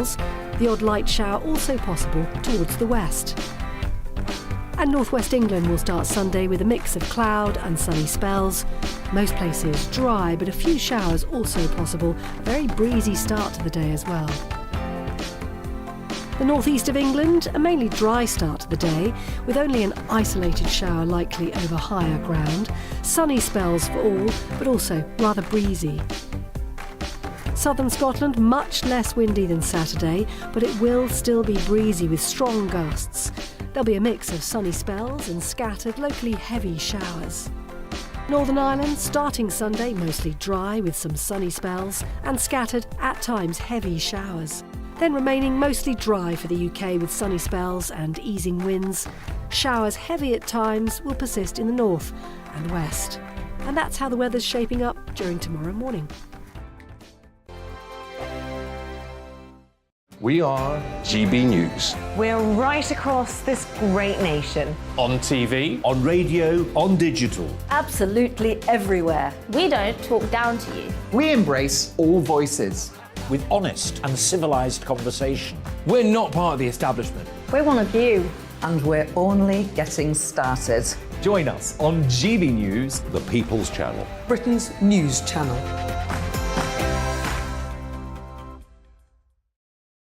The odd light shower also possible towards the west. And northwest England will start Sunday with a mix of cloud and sunny spells. Most places dry, but a few showers also possible. A very breezy start to the day as well. The northeast of England, a mainly dry start to the day, with only an isolated shower likely over higher ground. Sunny spells for all, but also rather breezy. Southern Scotland, much less windy than Saturday, but it will still be breezy with strong gusts. There'll be a mix of sunny spells and scattered, locally heavy showers. Northern Ireland, starting Sunday, mostly dry with some sunny spells and scattered, at times heavy showers. Then remaining mostly dry for the UK with sunny spells and easing winds. Showers heavy at times will persist in the north and west. And that's how the weather's shaping up during tomorrow morning. We are GB News. We're right across this great nation. On TV, on radio, on digital. Absolutely everywhere. We don't talk down to you. We embrace all voices. With honest and civilised conversation. we're not part of the establishment. We're one of you. And we're only getting started. Join us on GB News, The People's Channel. Britain's news channel.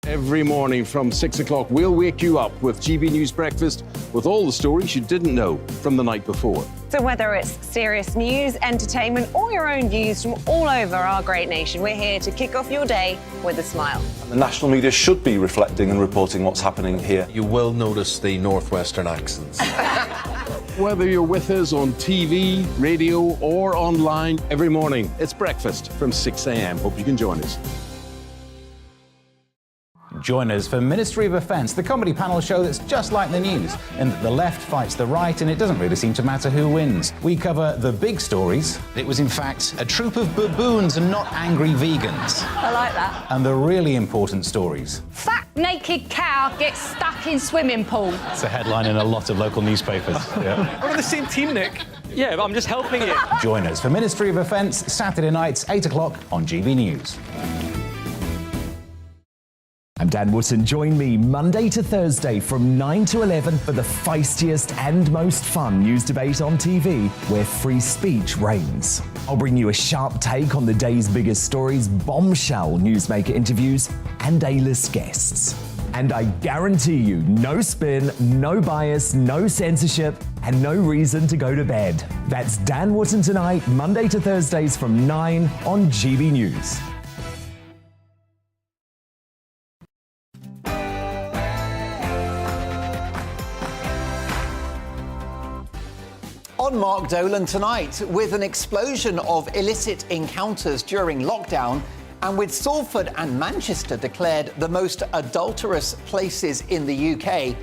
Every morning from 6 o'clock, we'll wake you up with GB News Breakfast with all the stories you didn't know from the night before. So whether it's serious news, entertainment, or your own views from all over our great nation, we're here to kick off your day with a smile. The national media should be reflecting and reporting what's happening here. You will notice the northwestern accents. Whether you're with us on TV, radio, or online, every morning, it's breakfast from 6 a.m. Hope you can join us. Join us for Ministry of Offence, the comedy panel show that's just like the news, in that the left fights the right and it doesn't really seem to matter who wins. We cover the big stories. It was in fact a troop of baboons and not angry vegans. I like that. And the really important stories. Fat naked cow gets stuck in swimming pool. It's a headline in a lot of local newspapers. Yeah. We're on the same team, Nick. Yeah, but I'm just helping you. Join us for Ministry of Offence, Saturday nights, 8 o'clock on GB News. I'm Dan Wootton. Join me Monday to Thursday from 9 to 11 for the feistiest and most fun news debate on TV, where free speech reigns. I'll bring you a sharp take on the day's biggest stories, bombshell newsmaker interviews, and A-list guests. And I guarantee you, no spin, no bias, no censorship, and no reason to go to bed. That's Dan Wootton Tonight, Monday to Thursdays from 9 on GB News. On Mark Dolan Tonight, with an explosion of illicit encounters during lockdown, and with Salford and Manchester declared the most adulterous places in the UK,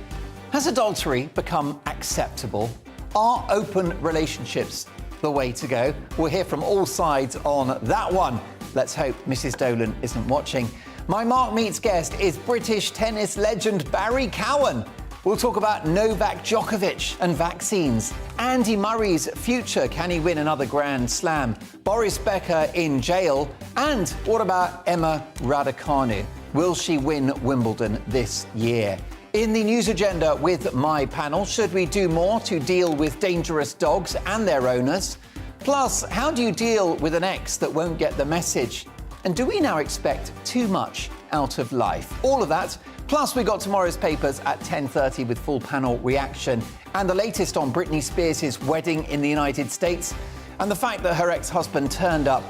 has adultery become acceptable? Are open relationships the way to go? We'll hear from all sides on that one. Let's hope Mrs. Dolan isn't watching. My Mark Meets guest is British tennis legend Barry Cowan. We'll talk about Novak Djokovic and vaccines. Andy Murray's future, can he win another Grand Slam? Boris Becker in jail. And what about Emma Raducanu? Will she win Wimbledon this year? In the news agenda with my panel, should we do more to deal with dangerous dogs and their owners? Plus, how do you deal with an ex that won't get the message? And do we now expect too much out of life? All of that. Plus, we got tomorrow's papers at 10:30 with full panel reaction and the latest on Britney Spears' wedding in the United States and the fact that her ex-husband turned up.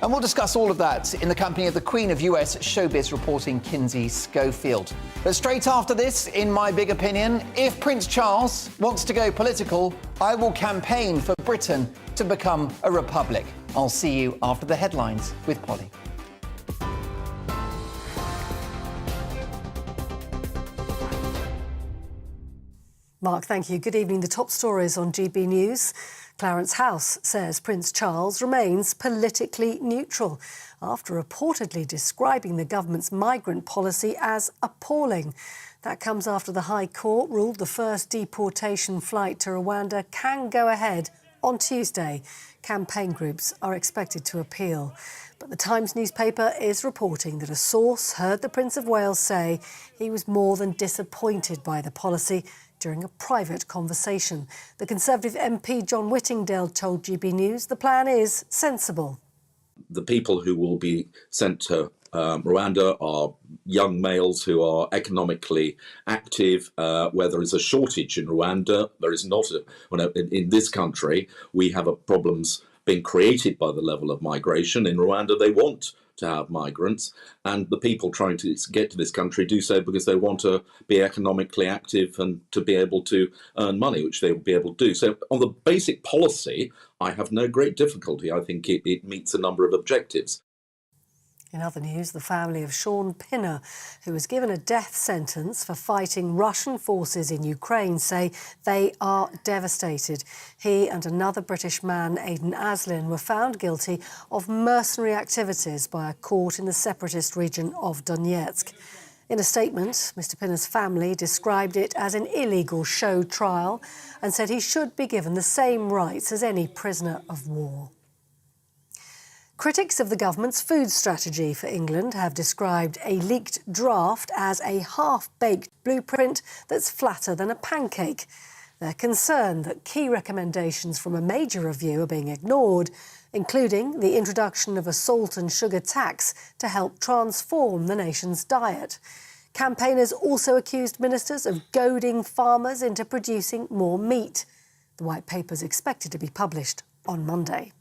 And we'll discuss all of that in the company of the Queen of US showbiz reporting, Kinsey Schofield. But straight after this, in my big opinion, if Prince Charles wants to go political, I will campaign for Britain to become a republic. I'll see you after the headlines with Polly. Mark, thank you. Good evening. The top stories on GB News. Clarence House says Prince Charles remains politically neutral after reportedly describing the government's migrant policy as appalling. That comes after the High Court ruled the first deportation flight to Rwanda can go ahead On Tuesday, campaign groups are expected to appeal. But the Times newspaper is reporting that a source heard the Prince of Wales say he was more than disappointed by the policy during a private conversation. The Conservative MP John Whittingdale told GB News the plan is sensible. The people who will be sent to Rwanda are young males who are economically active, where there is a shortage in Rwanda. There is not in this country. We have problems being created by the level of migration. In Rwanda, they want to have migrants, and the people trying to get to this country do so because they want to be economically active and to be able to earn money, which they will be able to do. So on the basic policy, I have no great difficulty. I think it meets a number of objectives. In other news, the family of Sean Pinner, who was given a death sentence for fighting Russian forces in Ukraine, say they are devastated. He and another British man, Aidan Aslin, were found guilty of mercenary activities by a court in the separatist region of Donetsk. In a statement, Mr Pinner's family described it as an illegal show trial and said he should be given the same rights as any prisoner of war. Critics of the government's food strategy for England have described a leaked draft as a half-baked blueprint that's flatter than a pancake. They're concerned that key recommendations from a major review are being ignored, including the introduction of a salt and sugar tax to help transform the nation's diet. Campaigners also accused ministers of goading farmers into producing more meat. The White Paper is expected to be published on Monday.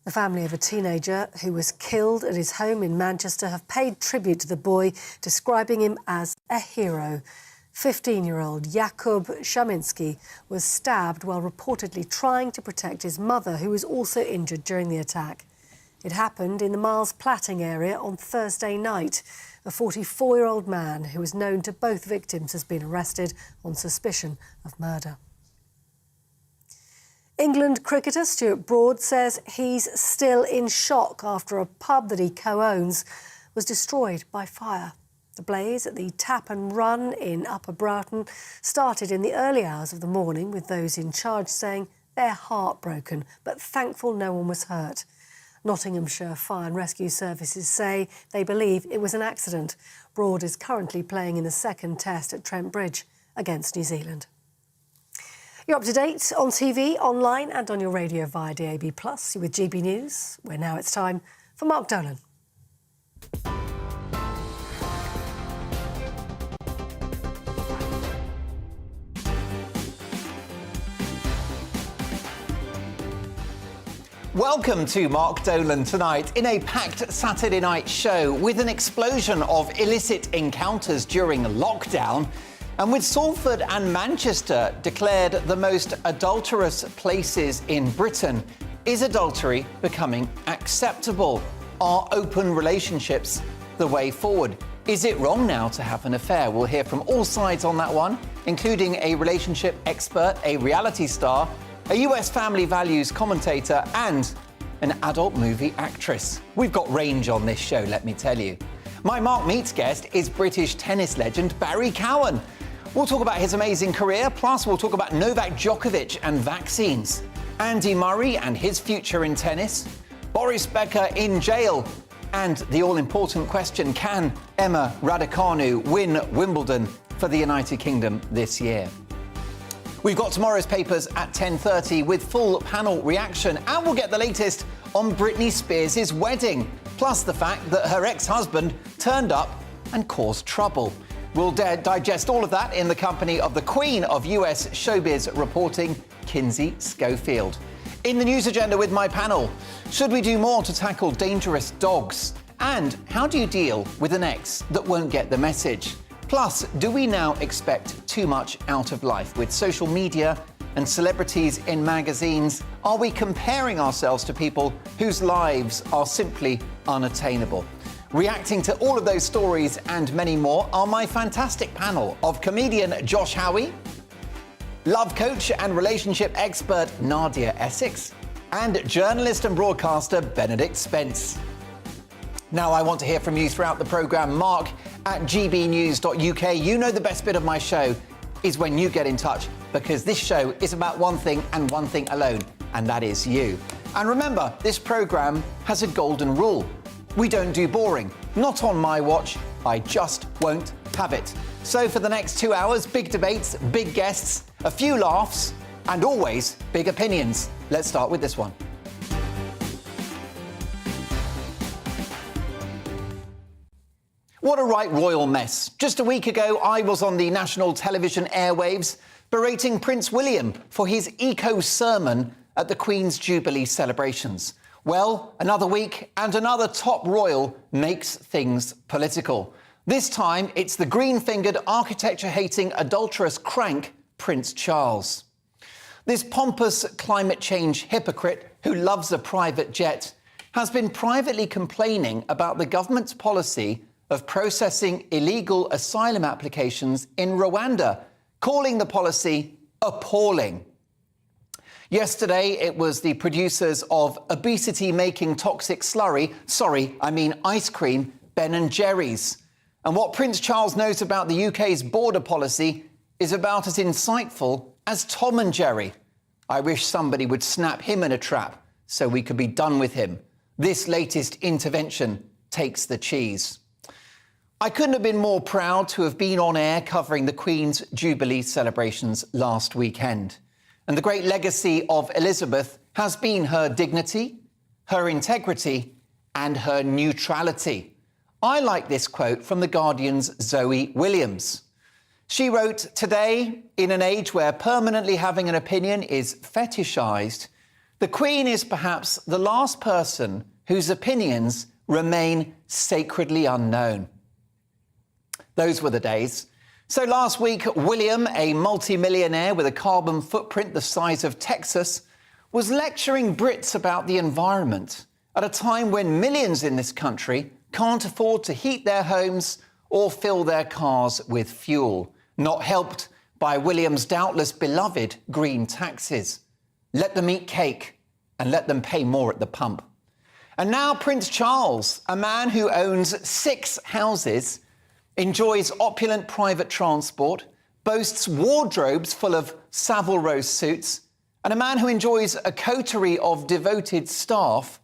The family of a teenager who was killed at his home in Manchester have paid tribute to the boy, describing him as a hero. 15-year-old Jakub Szamiński was stabbed while reportedly trying to protect his mother, who was also injured during the attack. It happened in the Miles Platting area on Thursday night. A 44-year-old man who was known to both victims has been arrested on suspicion of murder. England cricketer Stuart Broad says he's still in shock after a pub that he co-owns was destroyed by fire. The blaze at the Tap and Run in Upper Broughton started in the early hours of the morning, with those in charge saying they're heartbroken but thankful no one was hurt. Nottinghamshire Fire and Rescue Services say they believe it was an accident. Broad is currently playing in the second test at Trent Bridge against New Zealand. You're up to date on TV, online and on your radio via DAB+. You're with GB News, where now it's time for Mark Dolan. Welcome to Mark Dolan Tonight. In a packed Saturday night show with an explosion of illicit encounters during lockdown, and with Salford and Manchester declared the most adulterous places in Britain, is adultery becoming acceptable? Are open relationships the way forward? Is it wrong now to have an affair? We'll hear from all sides on that one, including a relationship expert, a reality star, a US family values commentator and an adult movie actress. We've got range on this show, let me tell you. My Mark Meets guest is British tennis legend Barry Cowan. We'll talk about his amazing career, plus we'll talk about Novak Djokovic and vaccines, Andy Murray and his future in tennis, Boris Becker in jail, and the all-important question, can Emma Raducanu win Wimbledon for the United Kingdom this year? We've got tomorrow's papers at 10:30 with full panel reaction, and we'll get the latest on Britney Spears' wedding, plus the fact that her ex-husband turned up and caused trouble. We'll digest all of that in the company of the Queen of US showbiz reporting, Kinsey Schofield. In the news agenda with my panel, should we do more to tackle dangerous dogs? And how do you deal with an ex that won't get the message? Plus, do we now expect too much out of life with social media and celebrities in magazines? Are we comparing ourselves to people whose lives are simply unattainable? Reacting to all of those stories and many more are my fantastic panel of comedian Josh Howie, love coach and relationship expert Nadia Essex, and journalist and broadcaster Benedict Spence. Now, I want to hear from you throughout the programme. Mark at gbnews.uk. You know the best bit of my show is when you get in touch. because this show is about one thing and one thing alone, and that is you. And remember, this programme has a golden rule. We don't do boring. Not on my watch. I just won't have it. So for the next 2 hours, big debates, big guests, a few laughs, and always big opinions. Let's start with this one. What a right royal mess. Just a week ago, I was on the national television airwaves berating Prince William for his eco-sermon at the Queen's Jubilee celebrations. Well, another week and another top royal makes things political. This time, it's the green-fingered, architecture-hating, adulterous crank, Prince Charles. This pompous climate change hypocrite who loves a private jet has been privately complaining about the government's policy of processing illegal asylum applications in Rwanda, calling the policy appalling. Yesterday, it was the producers of obesity-making toxic ice cream, Ben & Jerry's. And what Prince Charles knows about the UK's border policy is about as insightful as Tom and Jerry. I wish somebody would snap him in a trap so we could be done with him. This latest intervention takes the cheese. I couldn't have been more proud to have been on air covering the Queen's Jubilee celebrations last weekend. And the great legacy of Elizabeth has been her dignity, her integrity, and her neutrality. I like this quote from The Guardian's Zoe Williams. She wrote, "Today, in an age where permanently having an opinion is fetishised, the Queen is perhaps the last person whose opinions remain sacredly unknown." Those were the days. So last week, William, a multi-millionaire with a carbon footprint the size of Texas, was lecturing Brits about the environment at a time when millions in this country can't afford to heat their homes or fill their cars with fuel, not helped by William's doubtless beloved green taxes. Let them eat cake and let them pay more at the pump. And now Prince Charles, a man who owns 6 houses, enjoys opulent private transport, boasts wardrobes full of Savile Row suits, and a man who enjoys a coterie of devoted staff,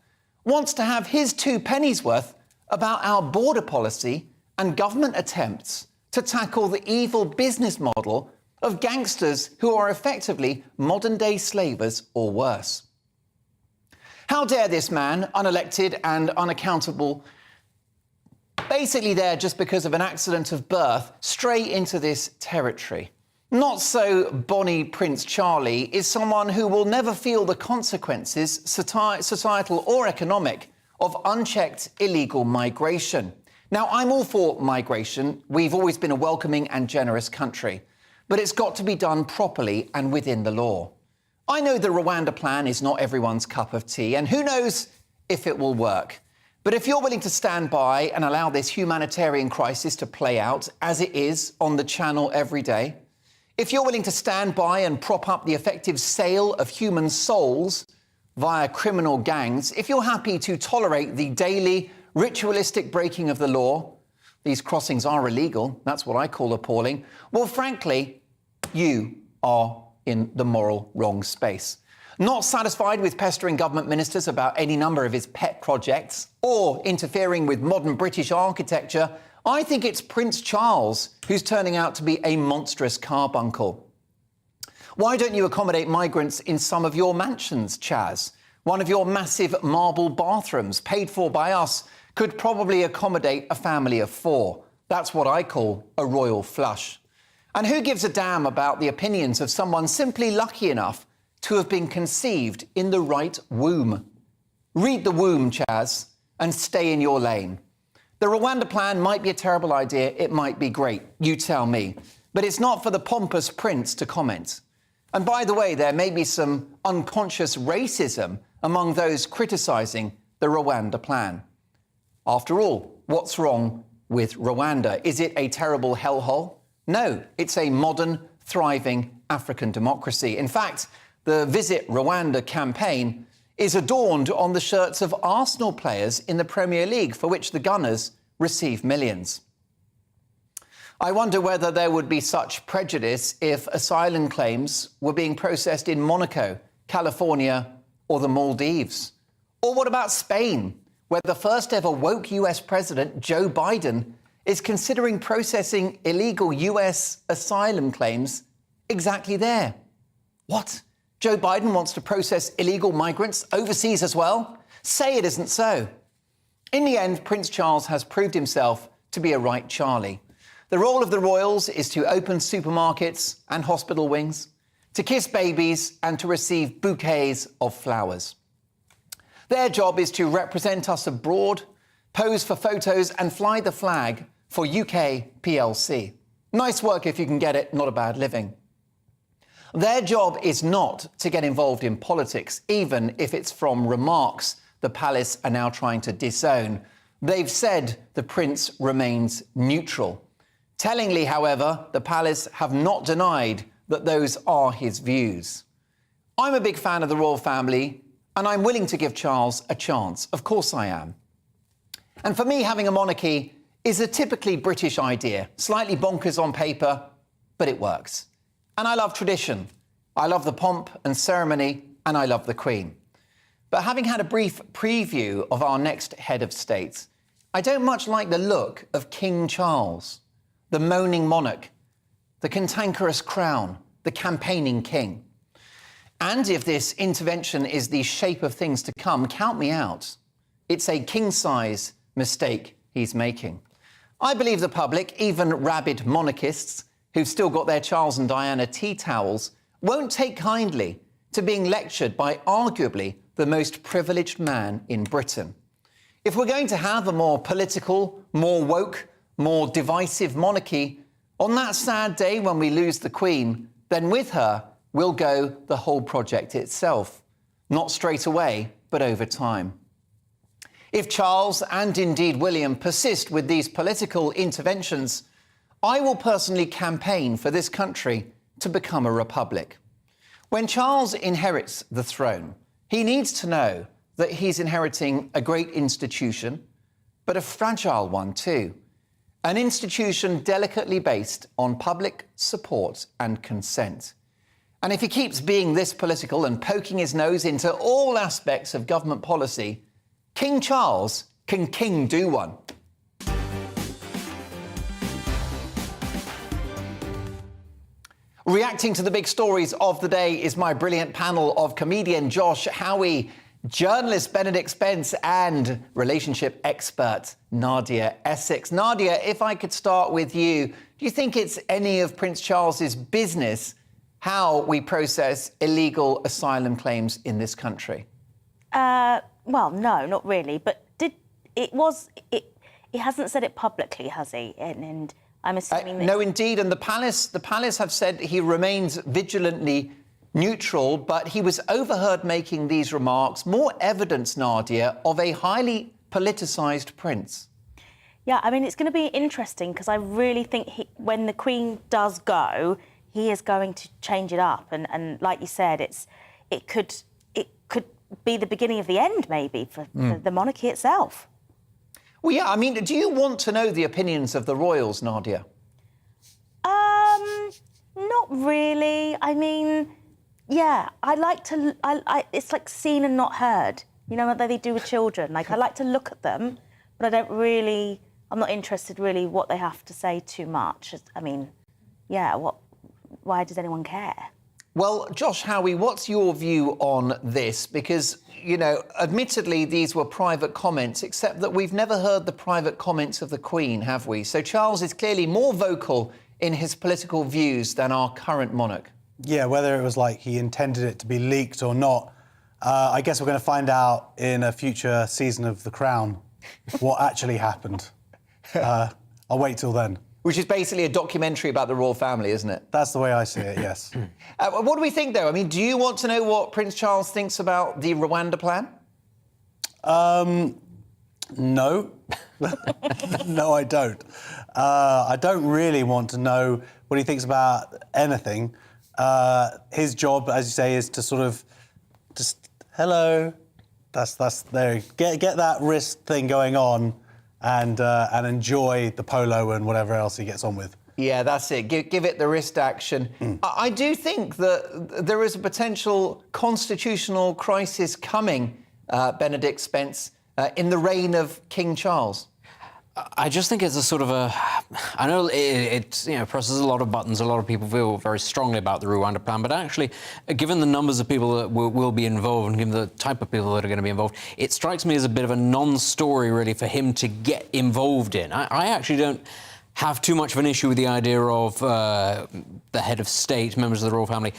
wants to have his 2 pennies worth about our border policy and government attempts to tackle the evil business model of gangsters who are effectively modern-day slavers or worse. How dare this man, unelected and unaccountable, basically there just because of an accident of birth, stray into this territory. Not so bonny Prince Charlie is someone who will never feel the consequences, societal or economic, of unchecked illegal migration. Now, I'm all for migration. We've always been a welcoming and generous country. But it's got to be done properly and within the law. I know the Rwanda plan is not everyone's cup of tea, and who knows if it will work. But if you're willing to stand by and allow this humanitarian crisis to play out as it is on the channel every day, if you're willing to stand by and prop up the effective sale of human souls via criminal gangs, if you're happy to tolerate the daily ritualistic breaking of the law, these crossings are illegal, that's what I call appalling, well, frankly, you are in the moral wrong space. Not satisfied with pestering government ministers about any number of his pet projects or interfering with modern British architecture, I think it's Prince Charles who's turning out to be a monstrous carbuncle. Why don't you accommodate migrants in some of your mansions, Chaz? One of your massive marble bathrooms, paid for by us, could probably accommodate a family of 4. That's what I call a royal flush. And who gives a damn about the opinions of someone simply lucky enough to have been conceived in the right womb? Read the womb, Chaz, and stay in your lane. The Rwanda plan might be a terrible idea, it might be great, you tell me. But it's not for the pompous prince to comment. And by the way, there may be some unconscious racism among those criticising the Rwanda plan. After all, what's wrong with Rwanda? Is it a terrible hellhole? No, it's a modern, thriving African democracy. In fact, the Visit Rwanda campaign is adorned on the shirts of Arsenal players in the Premier League, for which the Gunners receive millions. I wonder whether there would be such prejudice if asylum claims were being processed in Monaco, California, or the Maldives. Or what about Spain, where the first ever woke US president, Joe Biden, is considering processing illegal US asylum claims exactly there? What? Joe Biden wants to process illegal migrants overseas as well? Say it isn't so. In the end, Prince Charles has proved himself to be a right Charlie. The role of the royals is to open supermarkets and hospital wings, to kiss babies and to receive bouquets of flowers. Their job is to represent us abroad, pose for photos and fly the flag for UK PLC. Nice work if you can get it, not a bad living. Their job is not to get involved in politics, even if it's from remarks the palace are now trying to disown. They've said the prince remains neutral. Tellingly, however, the palace have not denied that those are his views. I'm a big fan of the royal family, and I'm willing to give Charles a chance. Of course I am. And for me, having a monarchy is a typically British idea, slightly bonkers on paper, but it works. And I love tradition. I love the pomp and ceremony, and I love the Queen. But having had a brief preview of our next head of state, I don't much like the look of King Charles, the moaning monarch, the cantankerous crown, the campaigning king. And if this intervention is the shape of things to come, count me out. It's a king-size mistake he's making. I believe the public, even rabid monarchists who've still got their Charles and Diana tea towels, won't take kindly to being lectured by arguably the most privileged man in Britain. If we're going to have a more political, more woke, more divisive monarchy, on that sad day when we lose the Queen, then with her will go the whole project itself. Not straight away, but over time. If Charles and indeed William persist with these political interventions, I will personally campaign for this country to become a republic. When Charles inherits the throne, he needs to know that he's inheriting a great institution, but a fragile one too. An institution delicately based on public support and consent. And if he keeps being this political and poking his nose into all aspects of government policy, King Charles can king do one. Reacting to the big stories of the day is my brilliant panel of comedian Josh Howie, journalist Benedict Spence and relationship expert Nadia Essex. Nadia, if I could start with you, do you think it's any of Prince Charles's business how we process illegal asylum claims in this country? Well, no, not really. But he hasn't said it publicly, has he? And I'm assuming that... No, indeed. And the palace have said he remains vigilantly neutral, but he was overheard making these remarks. More evidence, Nadia, of a highly politicised prince. Yeah, I mean, it's going to be interesting because I really think when the Queen does go, he is going to change it up. And like you said, it could be the beginning of the end, maybe, for the monarchy itself. Well, yeah, I mean, do you want to know the opinions of the royals, Nadia? Not really. I mean, yeah, I like to... it's like seen and not heard. You know what they do with children? Like, I like to look at them, but I don't really... I'm not interested, really, what they have to say too much. I mean, yeah, why does anyone care? Well, Josh Howie, what's your view on this? Because, you know, admittedly, these were private comments, except that we've never heard the private comments of the Queen, have we? So Charles is clearly more vocal in his political views than our current monarch. Yeah, whether it was like he intended it to be leaked or not, I guess we're going to find out in a future season of The Crown what actually happened. I'll wait till then. Which is basically a documentary about the royal family, isn't it? That's the way I see it, yes. What do we think, though? I mean, do you want to know what Prince Charles thinks about the Rwanda plan? No. No, I don't. I don't really want to know what he thinks about anything. His job, as you say, is to sort of just, hello, that's there. Get that wrist thing going on and enjoy the polo and whatever else he gets on with. Yeah, that's it. Give it the wrist action. I do think that there is a potential constitutional crisis coming, Benedict Spence, in the reign of King Charles. I just think it's a sort of a... I know it presses a lot of buttons. A lot of people feel very strongly about the Rwanda plan, but actually, given the numbers of people that will be involved and given the type of people that are going to be involved, it strikes me as a bit of a non-story, really, for him to get involved in. I actually don't have too much of an issue with the idea of the head of state, members of the royal family,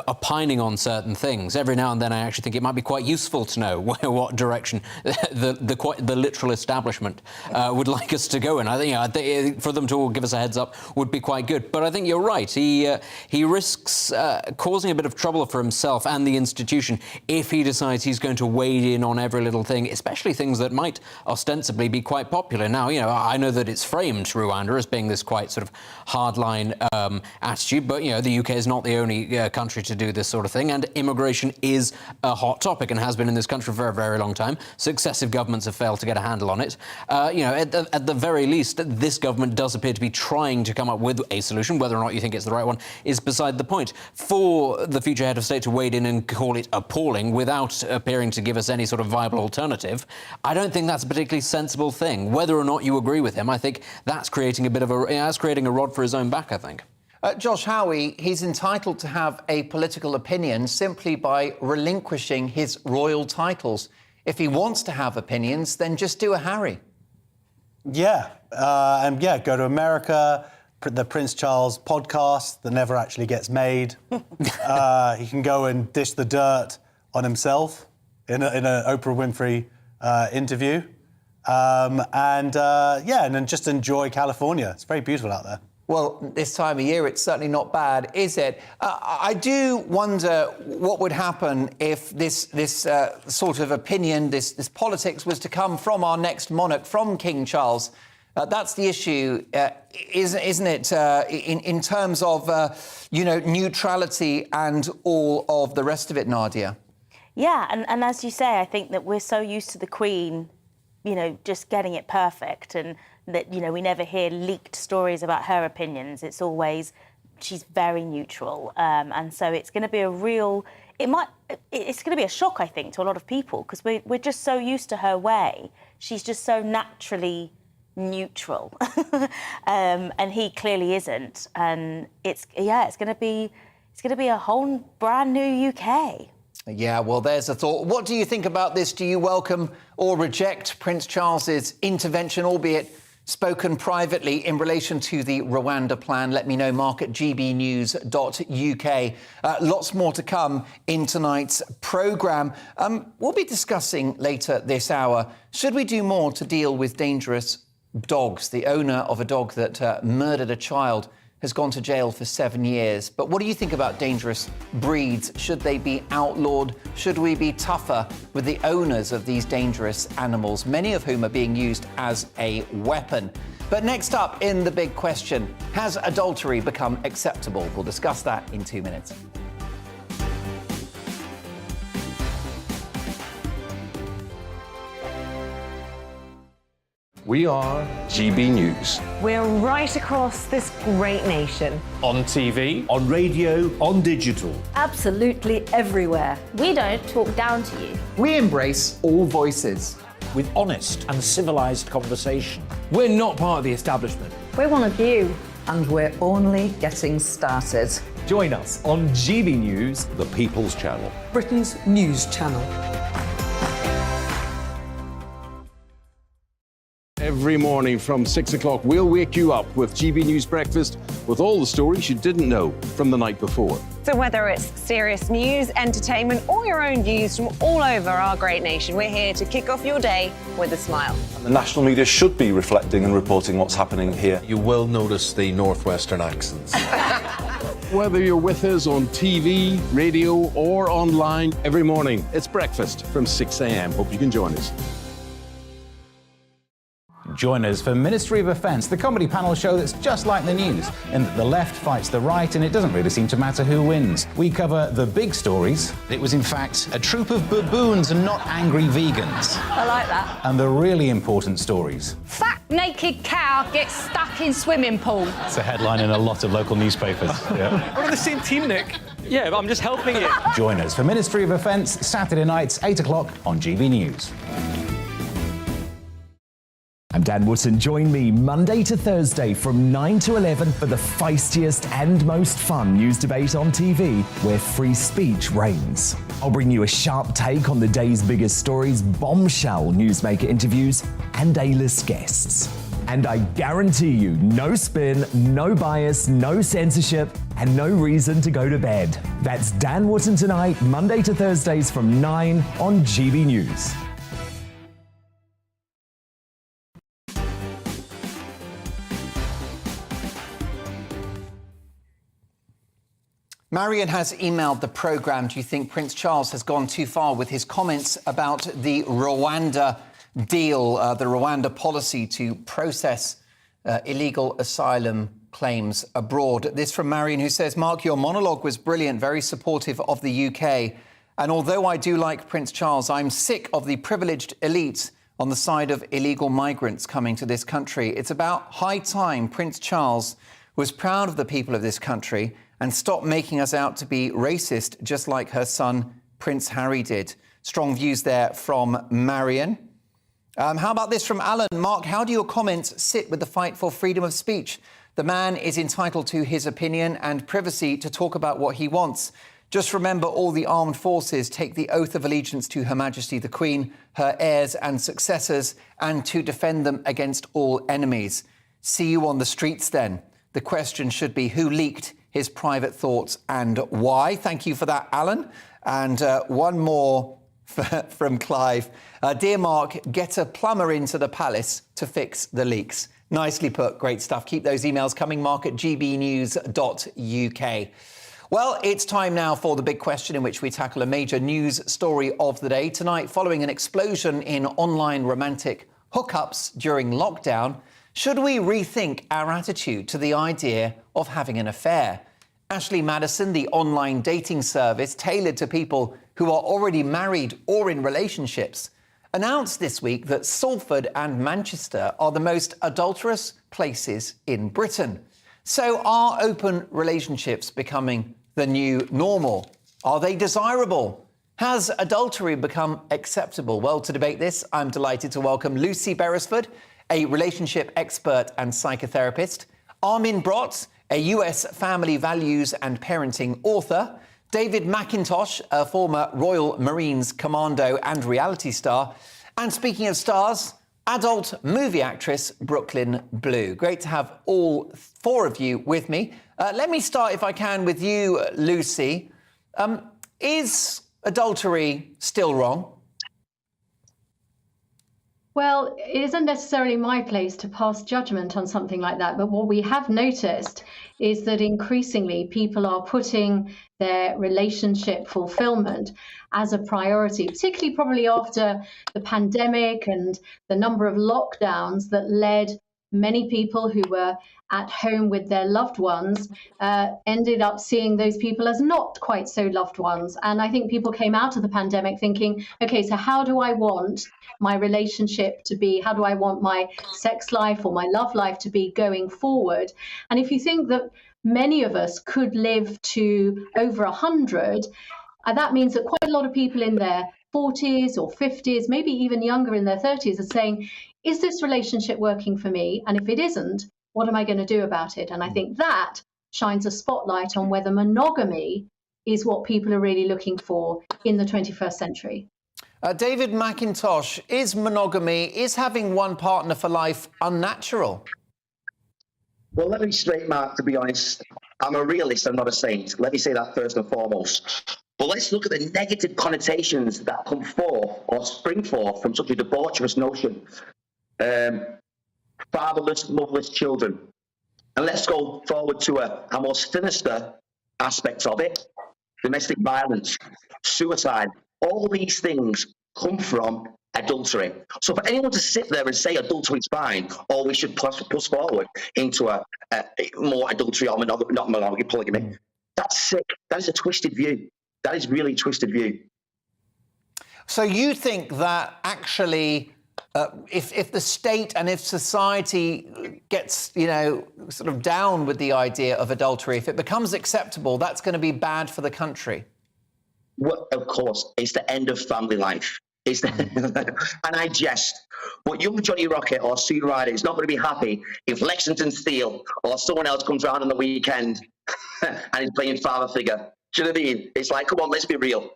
opining on certain things. Every now and then I actually think it might be quite useful to know what direction the literal establishment would like us to go in. I think for them to give us a heads up would be quite good. But I think you're right. He risks causing a bit of trouble for himself and the institution if he decides he's going to wade in on every little thing, especially things that might ostensibly be quite popular. Now, I know that it's framed Rwanda as being this quite sort of hardline attitude, but, the UK is not the only country to do this sort of thing, and immigration is a hot topic and has been in this country for a very long time. Successive governments have failed to get a handle on it. At the very least, this government does appear to be trying to come up with a solution. Whether or not you think it's the right one is beside the point. For the future head of state to wade in and call it appalling without appearing to give us any sort of viable alternative, I don't think that's a particularly sensible thing. Whether or not you agree with him, I think that's creating a bit of that's creating a rod for his own back, I think. Josh Howie, he's entitled to have a political opinion simply by relinquishing his royal titles. If he wants to have opinions, then just do a Harry. Yeah, go to America, the Prince Charles podcast that never actually gets made. He can go and dish the dirt on himself in an Oprah Winfrey interview. And then just enjoy California. It's very beautiful out there. Well, this time of year, it's certainly not bad, is it? I do wonder what would happen if this sort of opinion, this politics, was to come from our next monarch, from King Charles. That's the issue, isn't it, in terms of, neutrality and all of the rest of it, Nadia? Yeah, and as you say, I think that we're so used to the Queen, just getting it perfect, and that, we never hear leaked stories about her opinions. It's always, she's very neutral. And so it's going to be it's going to be a shock, I think, to a lot of people, because we're just so used to her way. She's just so naturally neutral. And he clearly isn't. And it's going to be a whole brand new UK. Yeah, well, there's a thought. What do you think about this? Do you welcome or reject Prince Charles's intervention, albeit spoken privately, in relation to the Rwanda plan? Let me know, Mark at gbnews.uk. Lots more to come in tonight's programme. We'll be discussing later this hour, should we do more to deal with dangerous dogs? The owner of a dog that murdered a child has gone to jail for 7 years. But what do you think about dangerous breeds? Should they be outlawed? Should we be tougher with the owners of these dangerous animals, many of whom are being used as a weapon? But next up in The Big Question, has adultery become acceptable? We'll discuss that in 2 minutes. We are GB News. We're right across this great nation. On TV. On radio. On digital. Absolutely everywhere. We don't talk down to you. We embrace all voices. With honest and civilised conversation. We're not part of the establishment. We're one of you. And we're only getting started. Join us on GB News, the People's Channel. Britain's news channel. Every morning from 6 o'clock, we'll wake you up with GB News Breakfast with all the stories you didn't know from the night before. So whether it's serious news, entertainment, or your own views from all over our great nation, we're here to kick off your day with a smile. The national media should be reflecting and reporting what's happening here. You will notice the northwestern accents. Whether you're with us on TV, radio, or online, every morning, it's breakfast from 6 a.m. Hope you can join us. Join us for Ministry of Offence, the comedy panel show that's just like the news, in that the left fights the right and it doesn't really seem to matter who wins. We cover the big stories. It was in fact a troop of baboons and not angry vegans. I like that. And the really important stories. Fat naked cow gets stuck in swimming pool. It's a headline in a lot of local newspapers. Yeah. We're on the same team, Nick. Yeah, but I'm just helping you. Join us for Ministry of Offence, Saturday nights, 8 o'clock on GB News. I'm Dan Wootton. Join me Monday to Thursday from 9 to 11 for the feistiest and most fun news debate on TV, where free speech reigns. I'll bring you a sharp take on the day's biggest stories, bombshell newsmaker interviews, and A-list guests. And I guarantee you, no spin, no bias, no censorship, and no reason to go to bed. That's Dan Wootton Tonight, Monday to Thursdays from 9 on GB News. Marion has emailed the programme. Do you think Prince Charles has gone too far with his comments about the Rwanda deal, the Rwanda policy to process illegal asylum claims abroad? This from Marion, who says, Mark, your monologue was brilliant, very supportive of the UK. And although I do like Prince Charles, I'm sick of the privileged elite on the side of illegal migrants coming to this country. It's about high time Prince Charles was proud of the people of this country and stopped making us out to be racist, just like her son, Prince Harry, did. Strong views there from Marion. How about this from Alan? Mark, how do your comments sit with the fight for freedom of speech? The man is entitled to his opinion and privacy to talk about what he wants. Just remember, all the armed forces take the oath of allegiance to Her Majesty the Queen, her heirs and successors, and to defend them against all enemies. See you on the streets then. The question should be, who leaked his private thoughts and why? Thank you for that, Alan. And one more from Clive. Dear Mark, get a plumber into the palace to fix the leaks. Nicely put. Great stuff. Keep those emails coming, mark@gbnews.uk. Well, it's time now for the big question, in which we tackle a major news story of the day. Tonight, following an explosion in online romantic hookups during lockdown, should we rethink our attitude to the idea of having an affair? Ashley Madison, the online dating service tailored to people who are already married or in relationships, announced this week that Salford and Manchester are the most adulterous places in Britain. So are open relationships becoming the new normal? Are they desirable? Has adultery become acceptable? Well, to debate this, I'm delighted to welcome Lucy Beresford, a relationship expert and psychotherapist, Armin Brott, a US family values and parenting author, David McIntosh, a former Royal Marines commando and reality star, and speaking of stars, adult movie actress Brooklyn Blue. Great to have all four of you with me. Let me start, if I can, with you, Lucy. Is adultery still wrong? Well, it isn't necessarily my place to pass judgment on something like that, but what we have noticed is that increasingly people are putting their relationship fulfillment as a priority, particularly probably after the pandemic and the number of lockdowns that led many people who were at home with their loved ones ended up seeing those people as not quite so loved ones. And I think people came out of the pandemic thinking, okay, so how do I want my relationship to be? How do I want my sex life or my love life to be going forward? And if you think that many of us could live to over 100, that means that quite a lot of people in their 40s or 50s, maybe even younger in their 30s, are saying, is this relationship working for me? And if it isn't, what am I going to do about it? And I think that shines a spotlight on whether monogamy is what people are really looking for in the 21st century. David McIntosh, is monogamy, is having one partner for life unnatural? Well, let me be straight, Mark, to be honest. I'm a realist, I'm not a saint. Let me say that first and foremost. But let's look at the negative connotations that come forth or spring forth from such a debaucherous notion. Fatherless, motherless children. And let's go forward to a more sinister aspect of it. Domestic violence, suicide. All these things come from adultery. So for anyone to sit there and say adultery is fine, or we should push forward into a more adultery or not monarchy, polygamy, that's sick. That is a twisted view. That is really a twisted view. So you think that actually, if the state and if society gets, you know, sort of down with the idea of adultery, if it becomes acceptable, that's going to be bad for the country? Well, of course, it's the end of family life. It's the, and I jest, but young Johnny Rocket or Sue Ryder is not going to be happy if Lexington Steele or someone else comes around on the weekend and is playing father figure. Do you know what I mean? It's like, come on, let's be real.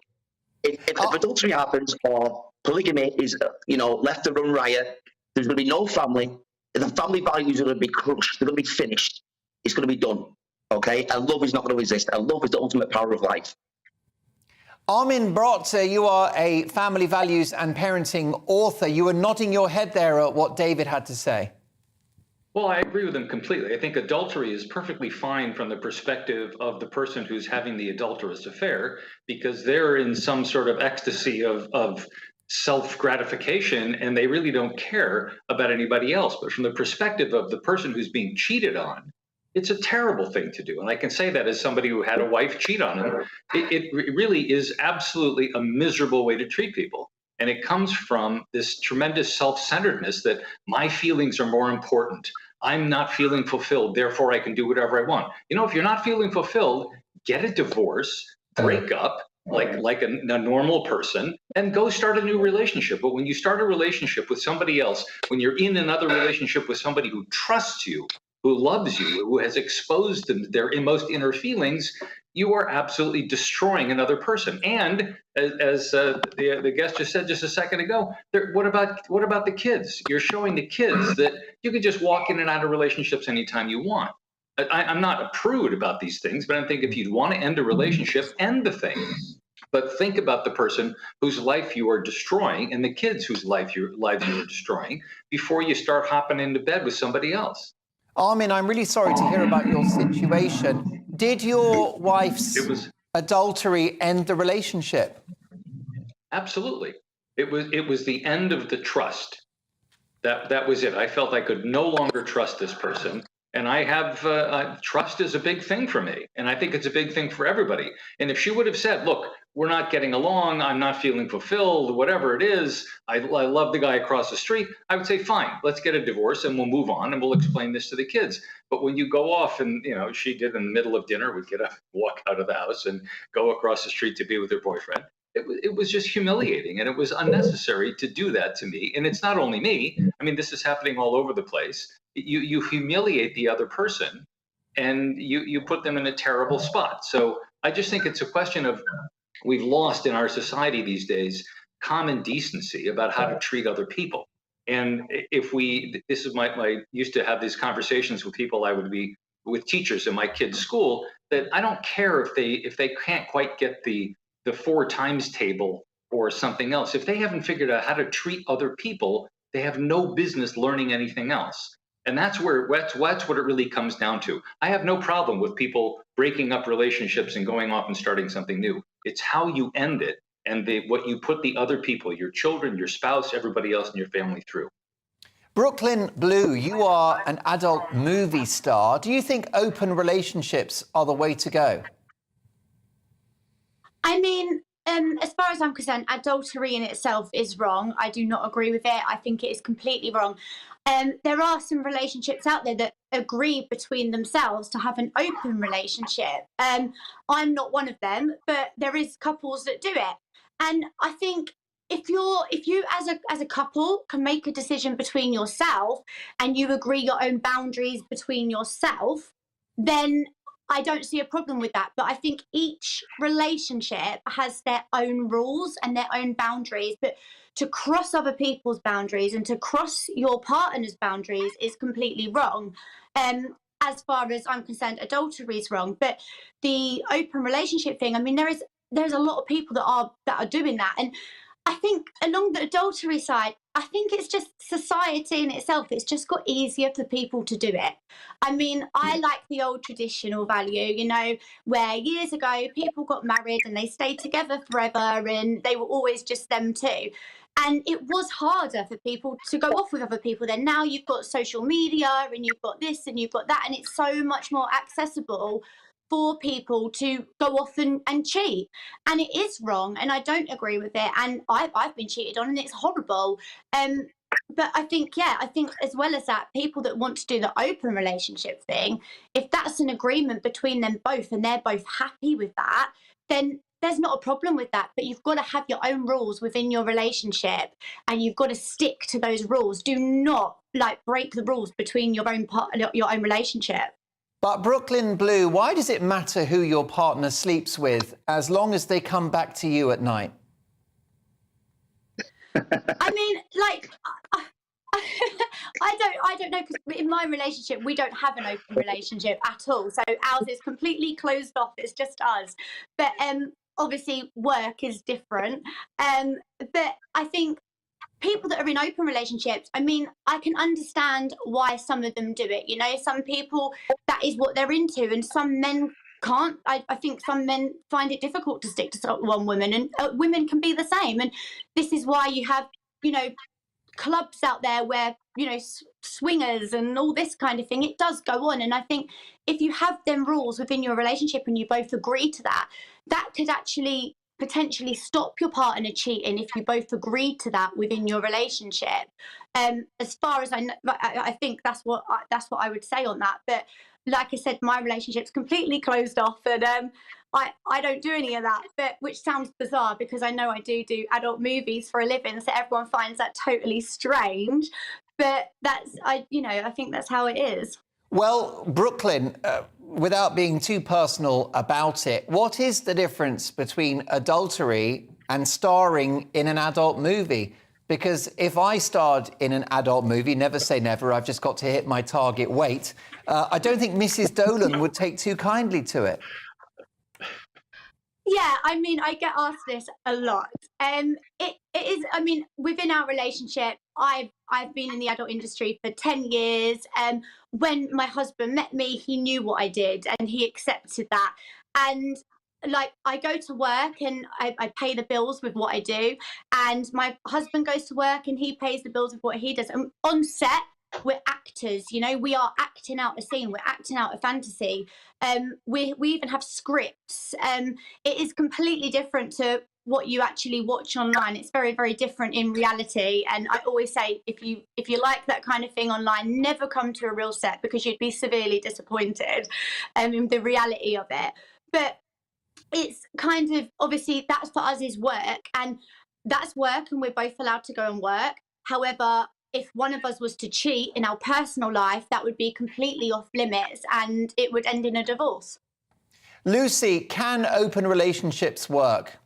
If adultery happens or polygamy is, you know, left to run riot, there's going to be no family. The family values are going to be crushed. They're going to be finished. It's going to be done. Okay? And love is not going to exist. And love is the ultimate power of life. Armin Brott, you are a family values and parenting author. You were nodding your head there at what David had to say. Well, I agree with him completely. I think adultery is perfectly fine from the perspective of the person who's having the adulterous affair, because they're in some sort of ecstasy of self-gratification, and they really don't care about anybody else. But from the perspective of the person who's being cheated on, it's a terrible thing to do. And I can say that as somebody who had a wife cheat on him. It really is absolutely a miserable way to treat people. And it comes from this tremendous self-centeredness that my feelings are more important. I'm not feeling fulfilled, therefore I can do whatever I want. You know, if you're not feeling fulfilled, get a divorce, break up like a normal person, and go start a new relationship. But when you start a relationship with somebody else, when you're in another relationship with somebody who trusts you, who loves you, who has exposed them their most inner feelings, you are absolutely destroying another person. And as the guest just said just a second ago, what about the kids? You're showing the kids that you can just walk in and out of relationships anytime you want. I'm not a prude about these things, but I think if you'd want to end a relationship, end the thing. But think about the person whose life you are destroying and the kids whose lives you are destroying before you start hopping into bed with somebody else. Armin, I'm really sorry to hear about your situation. Did your wife's adultery end the relationship? Absolutely. It was the end of the trust. That was it. I felt I could no longer trust this person. And I have trust is a big thing for me. And I think it's a big thing for everybody. And if she would have said, look, we're not getting along, I'm not feeling fulfilled, whatever it is, I love the guy across the street, I would say, fine, let's get a divorce and we'll move on and we'll explain this to the kids. But when you go off and, you know, she did in the middle of dinner, would get up, walk out of the house and go across the street to be with her boyfriend. It was just humiliating, and it was unnecessary to do that to me. And it's not only me. I mean, this is happening all over the place. You humiliate the other person and you put them in a terrible spot. So I just think it's a question of, we've lost in our society these days common decency about how to treat other people. And if this is my used to have these conversations with people, I would be with teachers in my kids' school, that I don't care if they can't quite get the 4 times table or something else. If they haven't figured out how to treat other people, they have no business learning anything else. And that's what it really comes down to. I have no problem with people breaking up relationships and going off and starting something new. It's how you end it and what you put the other people, your children, your spouse, everybody else in your family through. Brooklyn Blue, you are an adult movie star. Do you think open relationships are the way to go? I mean, as far as I'm concerned, adultery in itself is wrong. I do not agree with it. I think it is completely wrong. There are some relationships out there that agree between themselves to have an open relationship. I'm not one of them, but there is couples that do it. And I think if you as a couple can make a decision between yourself and you agree your own boundaries between yourself, then I don't see a problem with that. But I think each relationship has their own rules and their own boundaries. But to cross other people's boundaries and to cross your partner's boundaries is completely wrong. As far as I'm concerned, adultery is wrong. But the open relationship thing, I mean, there's a lot of people that are doing that. And I think along the adultery side, I think it's just society in itself. It's just got easier for people to do it. I mean, I like the old traditional value, you know, where years ago people got married and they stayed together forever and they were always just them two. And it was harder for people to go off with other people. Then now you've got social media and you've got this and you've got that, and it's so much more accessible for people to go off and cheat. And it is wrong, and I don't agree with it. And I've been cheated on, and it's horrible. But I think as well as that, people that want to do the open relationship thing, if that's an agreement between them both and they're both happy with that, then there's not a problem with that. But you've got to have your own rules within your relationship, and you've got to stick to those rules. Do not break the rules between your own relationship. But Brooklyn Blue, why does it matter who your partner sleeps with as long as they come back to you at night? I mean, I don't know, because in my relationship we don't have an open relationship at all. So ours is completely closed off. It's just us. But obviously work is different. But I think people that are in open relationships, I mean, I can understand why some of them do it. You know, some people, that is what they're into, and some men can't. I think some men find it difficult to stick to one woman, and women can be the same. And this is why you have, you know, clubs out there where, you know, swingers and all this kind of thing. It does go on. And I think if you have them rules within your relationship and you both agree to that, that could actually potentially stop your partner cheating if you both agreed to that within your relationship. As far as I know, I think that's what I would say on that. But like I said, my relationship's completely closed off, and I don't do any of that. But which sounds bizarre, because I know I do adult movies for a living, so everyone finds that totally strange. But I think that's how it is. Well, Brooklyn, without being too personal about it, what is the difference between adultery and starring in an adult movie? Because if I starred in an adult movie, never say never, I've just got to hit my target weight, I don't think Mrs. Dolan would take too kindly to it. Yeah, I mean, I get asked this a lot. It is, I mean, within our relationship, I've been in the adult industry for 10 years. When my husband met me, he knew what I did and he accepted that. And I go to work and I pay the bills with what I do. And my husband goes to work and he pays the bills with what he does. And on set, we're actors, you know, we are acting out a scene, we're acting out a fantasy. We even have scripts. It is completely different to what you actually watch online. It's very, very different in reality. And I always say, if you like that kind of thing online, never come to a real set, because you'd be severely disappointed in the reality of it. But it's kind of, obviously, that's for us is work, and that's work, and we're both allowed to go and work. However, if one of us was to cheat in our personal life, that would be completely off limits and it would end in a divorce. Lucy, can open relationships work?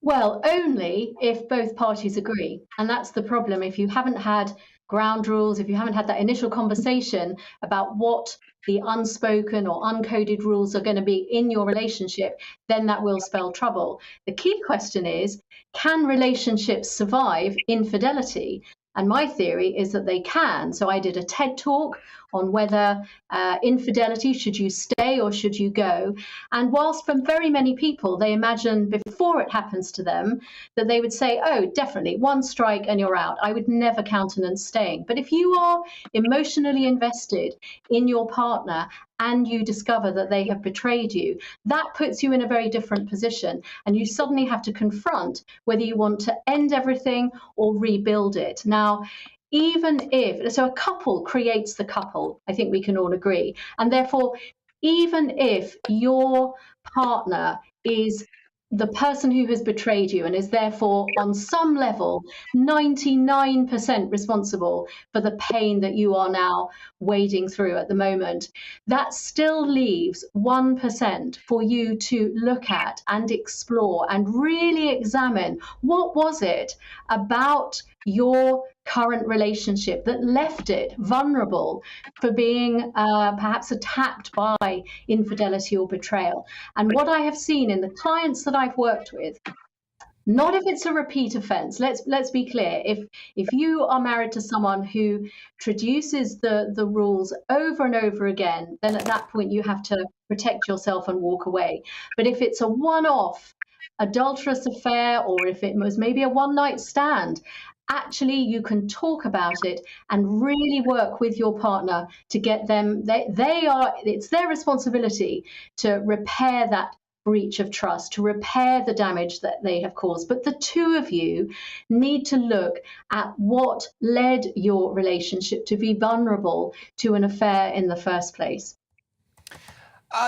Well, only if both parties agree. And that's the problem. If you haven't had ground rules, if you haven't had that initial conversation about what the unspoken or uncoded rules are going to be in your relationship, then that will spell trouble. The key question is, can relationships survive infidelity? And my theory is that they can. So I did a TED talk on whether infidelity, should you stay or should you go? And whilst for very many people, they imagine before it happens to them that they would say, oh, definitely, one strike and you're out. I would never countenance staying. But if you are emotionally invested in your partner and you discover that they have betrayed you, that puts you in a very different position. And you suddenly have to confront whether you want to end everything or rebuild it. Now, even if, so a couple creates the couple, I think we can all agree. And therefore, even if your partner is the person who has betrayed you and is therefore on some level 99% responsible for the pain that you are now wading through at the moment, that still leaves 1% for you to look at and explore and really examine what was it about your current relationship that left it vulnerable for being perhaps attacked by infidelity or betrayal. And what I have seen in the clients that I've worked with, not if it's a repeat offence. Let's be clear. If you are married to someone who traduces the rules over and over again, then at that point you have to protect yourself and walk away. But if it's a one-off adulterous affair or if it was maybe a one-night stand, actually you can talk about it and really work with your partner to get them, it's their responsibility to repair that breach of trust, to repair the damage that they have caused. But the two of you need to look at what led your relationship to be vulnerable to an affair in the first place.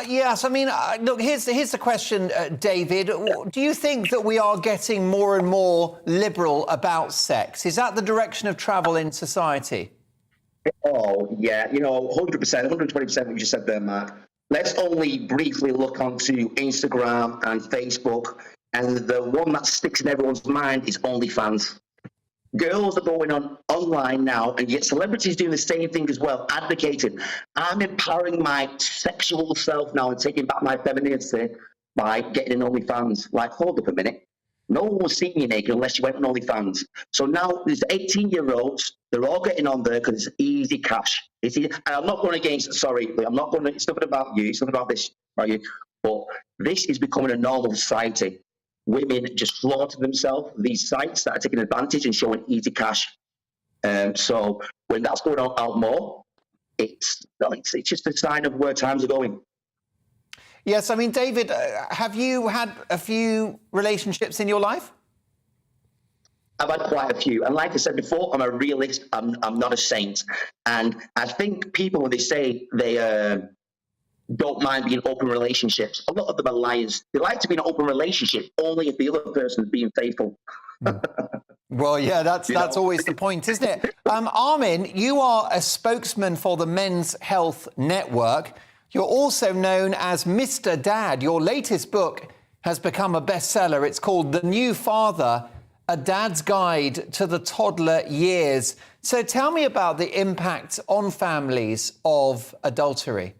Yes, I mean, look, here's the question, David. Do you think that we are getting more and more liberal about sex? Is that the direction of travel in society? Oh, yeah, 100%, 120% what you just said there, Mark. Let's only briefly look onto Instagram and Facebook, and the one that sticks in everyone's mind is OnlyFans. Girls are going on online now, and yet celebrities doing the same thing as well, advocating. I'm empowering my sexual self now and taking back my femininity by getting an OnlyFans. Like, hold up a minute. No one will see you naked unless you went on OnlyFans. So now there's 18-year-olds, they're all getting on there because it's easy cash. It's easy. And I'm not going against, sorry, I'm not going to, it's nothing about you, it's nothing about this, about you, but this is becoming a normal society. Women just flaunt themselves, these sites that are taking advantage and showing easy cash. So when that's going on out more, it's just a sign of where times are going. Yes, I mean, David, have you had a few relationships in your life? I've had quite a few. And like I said before, I'm a realist. I'm not a saint. And I think people, when they say they don't mind being open relationships, a lot of them are liars. They like to be in an open relationship only if the other person is being faithful. Well, yeah, that's always the point, isn't it? Armin, you are a spokesman for the Men's Health Network. You're also known as Mr. Dad. Your latest book has become a bestseller. It's called The New Father, A Dad's Guide to the Toddler Years. So tell me about the impact on families of adultery.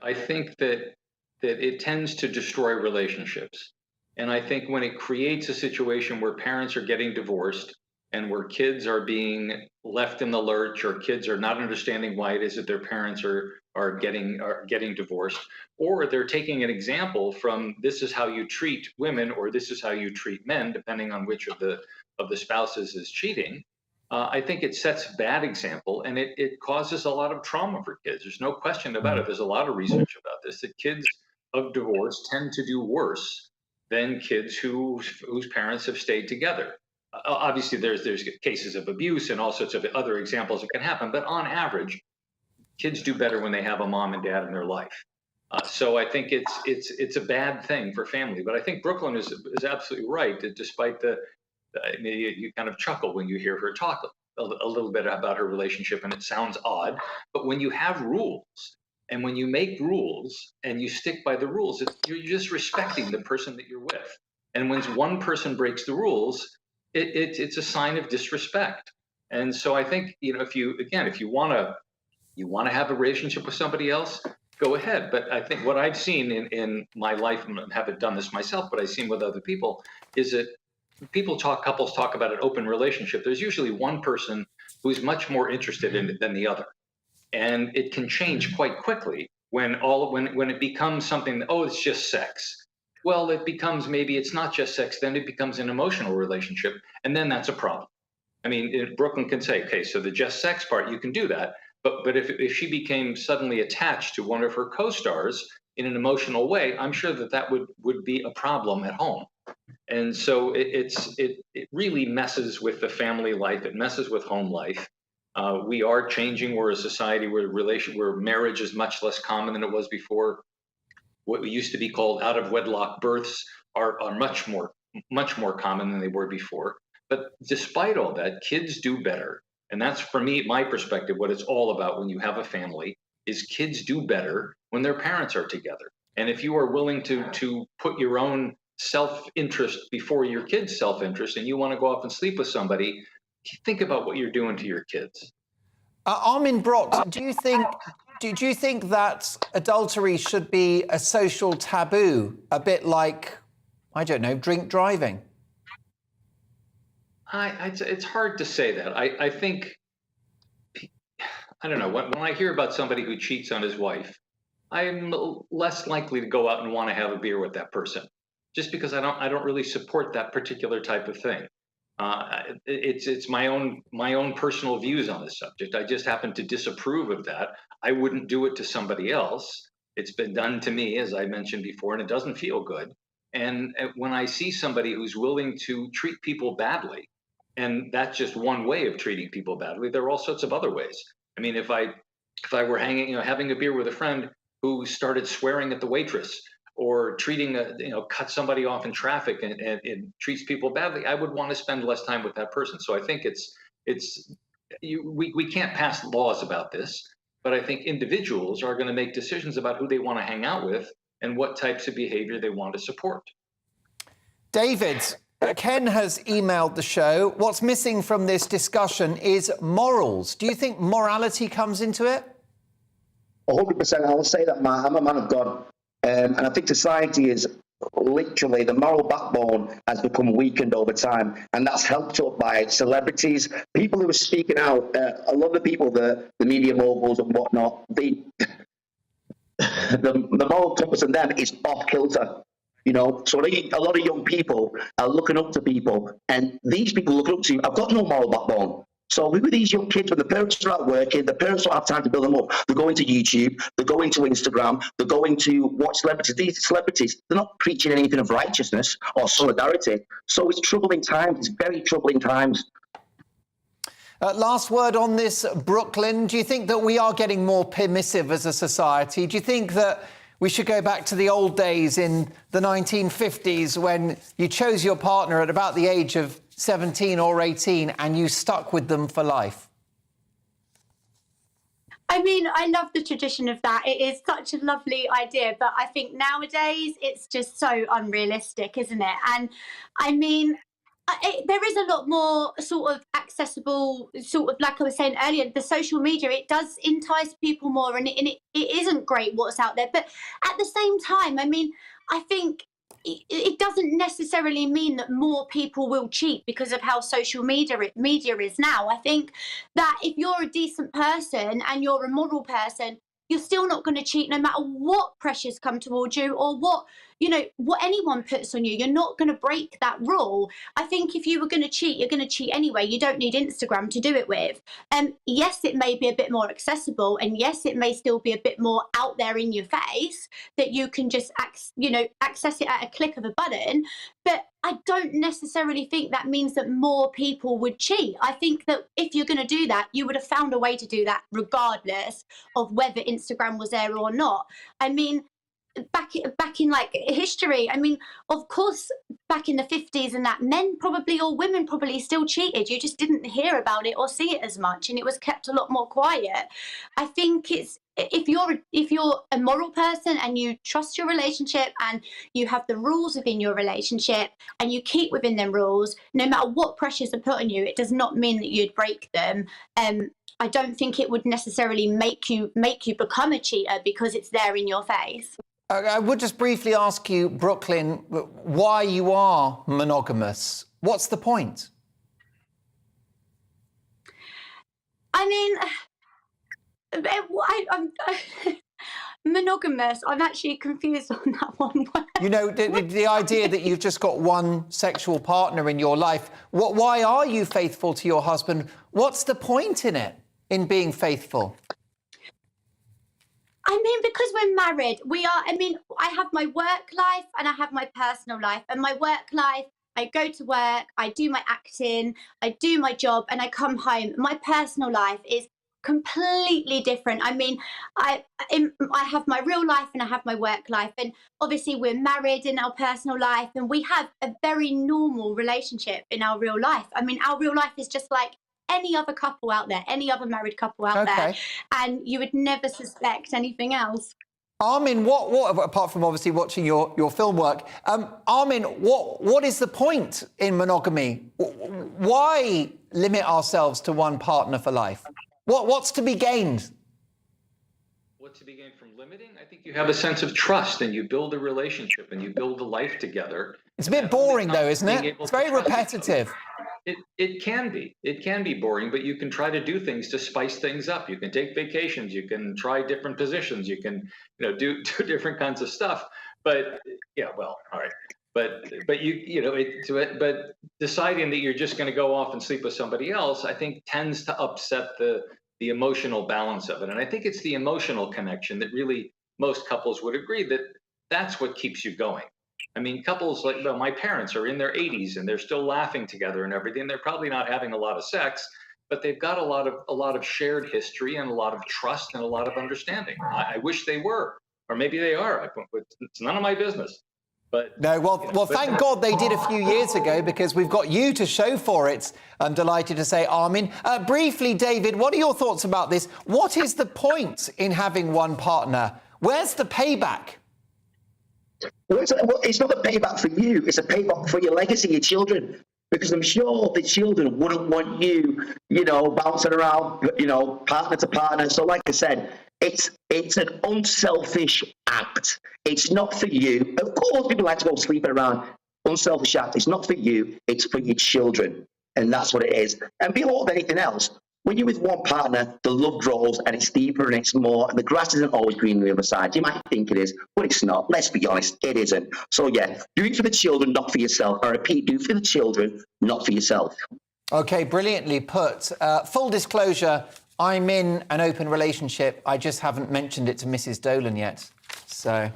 I think that it tends to destroy relationships. And I think when it creates a situation where parents are getting divorced and where kids are being left in the lurch, or kids are not understanding why it is that their parents are getting divorced, or they're taking an example from this is how you treat women or this is how you treat men, depending on which of the spouses is cheating. I think it sets a bad example, and it causes a lot of trauma for kids. There's no question about it. There's a lot of research about this, that kids of divorce tend to do worse than kids whose parents have stayed together. Obviously, there's cases of abuse and all sorts of other examples that can happen, but on average, kids do better when they have a mom and dad in their life. So I think it's a bad thing for family. But I think Brooklyn is absolutely right, that despite you kind of chuckle when you hear her talk a little bit about her relationship, and it sounds odd, but when you have rules and when you make rules and you stick by the rules, you're just respecting the person that you're with. And when one person breaks the rules, it's a sign of disrespect. And so I think, if you want to have a relationship with somebody else, go ahead. But I think what I've seen in my life, and I haven't done this myself, but I've seen with other people, is that couples talk about an open relationship. There's usually one person who's much more interested in it than the other. And it can change quite quickly when it becomes something, it's just sex. Well, it becomes, maybe it's not just sex, then it becomes an emotional relationship, and then that's a problem. I mean, Brooklyn can say, okay, so the just sex part, you can do that, but if she became suddenly attached to one of her co-stars in an emotional way, I'm sure that would be a problem at home. And so it really messes with the family life. It messes with home life. We are changing. We're a society where marriage is much less common than it was before. What used to be called out-of-wedlock births are much more common than they were before. But despite all that, kids do better. And that's, for me, my perspective, what it's all about when you have a family, is kids do better when their parents are together. And if you are willing to put your own self-interest before your kids' self-interest, and you want to go off and sleep with somebody, think about what you're doing to your kids. Armin Brott, do you think that adultery should be a social taboo, a bit like, I don't know, drink driving? It's hard to say that. I think, I don't know, when I hear about somebody who cheats on his wife, I'm less likely to go out and want to have a beer with that person, just because I don't really support that particular type of thing. It's my own personal views on this subject. I just happen to disapprove of that. I wouldn't do it to somebody else. It's been done to me, as I mentioned before, and it doesn't feel good. And when I see somebody who's willing to treat people badly, and that's just one way of treating people badly, there are all sorts of other ways. I mean, if I were having a beer with a friend who started swearing at the waitress, or treating cut somebody off in traffic and treats people badly, I would want to spend less time with that person. So I think we can't pass laws about this, but I think individuals are going to make decisions about who they want to hang out with and what types of behavior they want to support. David, Ken has emailed the show. What's missing from this discussion is morals. Do you think morality comes into it? 100%. I will say that, Matt. I'm a man of God. And I think society is literally, the moral backbone has become weakened over time. And that's helped up by celebrities, people who are speaking out. A lot of the people, the media moguls and whatnot, the moral compass in them is off kilter. So a lot of young people are looking up to people, and these people looking up to you have got no moral backbone. So who are these young kids when the parents are out working, the parents don't have time to build them up? They're going to YouTube, they're going to Instagram, they're going to watch celebrities. These celebrities, they're not preaching anything of righteousness or solidarity. So it's troubling times, it's very troubling times. Last word on this, Brooklyn. Do you think that we are getting more permissive as a society? Do you think that we should go back to the old days in the 1950s when you chose your partner at about the age of 17 or 18 and you stuck with them for life? I mean, I love the tradition of that. It is such a lovely idea, but I think nowadays it's just so unrealistic, isn't it? And I mean, there is a lot more sort of accessible, sort of like I was saying earlier, the social media, it does entice people more, and it isn't great what's out there. But at the same time, I mean, I think it doesn't necessarily mean that more people will cheat because of how social media is now. I think that if you're a decent person and you're a moral person, you're still not going to cheat no matter what pressures come towards you or what anyone puts on you. You're not going to break that rule. I think if you were going to cheat, you're going to cheat anyway. You don't need Instagram to do it with. Yes, it may be a bit more accessible, and yes, it may still be a bit more out there in your face that you can just access it at a click of a button. But I don't necessarily think that means that more people would cheat. I think that if you're going to do that, you would have found a way to do that regardless of whether Instagram was there or not. I mean, back in like history, I mean, of course, back in the 50s and that, men probably or women probably still cheated. You just didn't hear about it or see it as much, and it was kept a lot more quiet. I think it's, if you're a moral person and you trust your relationship and you have the rules within your relationship and you keep within them rules, no matter what pressures are put on you, it does not mean that you'd break them. I don't think it would necessarily make you become a cheater because it's there in your face. I would just briefly ask you, Brooklyn, why you are monogamous. What's the point? I mean, I'm monogamous. I'm actually confused on that one. You know, the idea that you've just got one sexual partner in your life. Why are you faithful to your husband? What's the point in it, in being faithful? I mean, because we're married, I have my work life and I have my personal life. And my work life, I go to work, I do my acting, I do my job, and I come home. My personal life is completely different. I mean, I have my real life and I have my work life. And obviously we're married in our personal life and we have a very normal relationship in our real life. I mean, our real life is just like any other couple out there, any other married couple out there, and you would never suspect anything else. Armin, what apart from obviously watching your film work, Armin, what is the point in monogamy? Why limit ourselves to one partner for life? What's to be gained? What's to be gained from limiting? I think you have a sense of trust and you build a relationship and you build a life together. It's a bit boring though, isn't it? It's very repetitive. It can be boring, but you can try to do things to spice things up. You can take vacations, you can try different positions, you can, do different kinds of stuff. But yeah, well, all right. But but deciding that you're just going to go off and sleep with somebody else, I think tends to upset the emotional balance of it. And I think it's the emotional connection that really most couples would agree that that's what keeps you going. I mean, couples like, well, my parents are in their 80s and they're still laughing together and everything. They're probably not having a lot of sex, but they've got a lot of shared history and a lot of trust and a lot of understanding. I wish they were, or maybe they are. It's none of my business. But no, well, thank God they did a few years ago, because we've got you to show for it. I'm delighted to say, Armin. Briefly, David, what are your thoughts about this? What is the point in having one partner? Where's the payback? Well, it's not a payback for you. It's a payback for your legacy, your children. Because I'm sure the children wouldn't want you, bouncing around, partner to partner. So like I said, it's an unselfish act. It's not for you. Of course, people like to go sleeping around. Unselfish act. It's not for you. It's for your children. And that's what it is. And beyond anything else, when you're with one partner, the love grows and it's deeper and it's more, and the grass isn't always green on the other side. You might think it is, but it's not. Let's be honest, it isn't. So yeah, do it for the children, not for yourself. I repeat, do it for the children, not for yourself. Okay, brilliantly put. Full disclosure, I'm in an open relationship. I just haven't mentioned it to Mrs. Dolan yet. So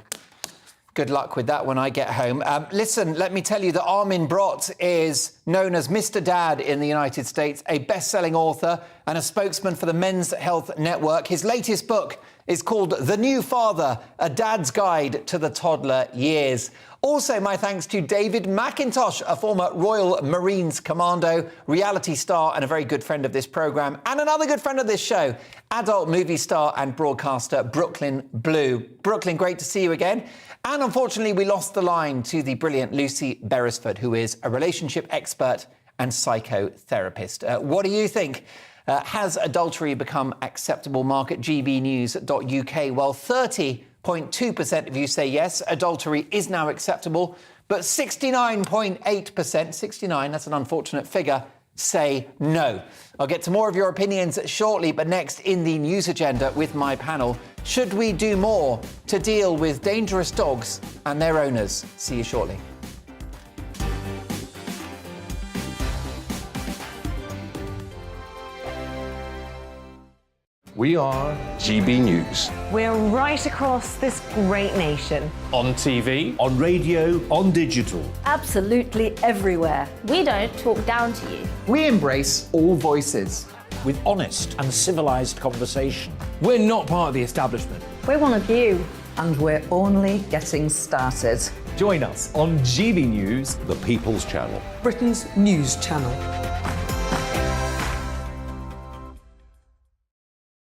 good luck with that when I get home. Listen, let me tell you that Armin Brott is known as Mr. Dad in the United States, a best-selling author and a spokesman for the Men's Health Network. His latest book is called The New Father, A Dad's Guide to the Toddler Years. Also, my thanks to David McIntosh, a former Royal Marines commando, reality star and a very good friend of this programme, and another good friend of this show, adult movie star and broadcaster Brooklyn Blue. Brooklyn, great to see you again. And unfortunately, we lost the line to the brilliant Lucy Beresford, who is a relationship expert and psychotherapist. What do you think? Has adultery become acceptable? Mark at gbnews.uk. Well, 30.2% of you say yes, adultery is now acceptable, but 69.8%, 69, that's an unfortunate figure, say no. I'll get to more of your opinions shortly, but next in the news agenda with my panel, should we do more to deal with dangerous dogs and their owners? See you shortly. We are GB News. We're right across this great nation. On TV, on radio, on digital. Absolutely everywhere. We don't talk down to you. We embrace all voices. With honest and civilised conversation. We're not part of the establishment. We're one of you. And we're only getting started. Join us on GB News, The People's Channel. Britain's news channel.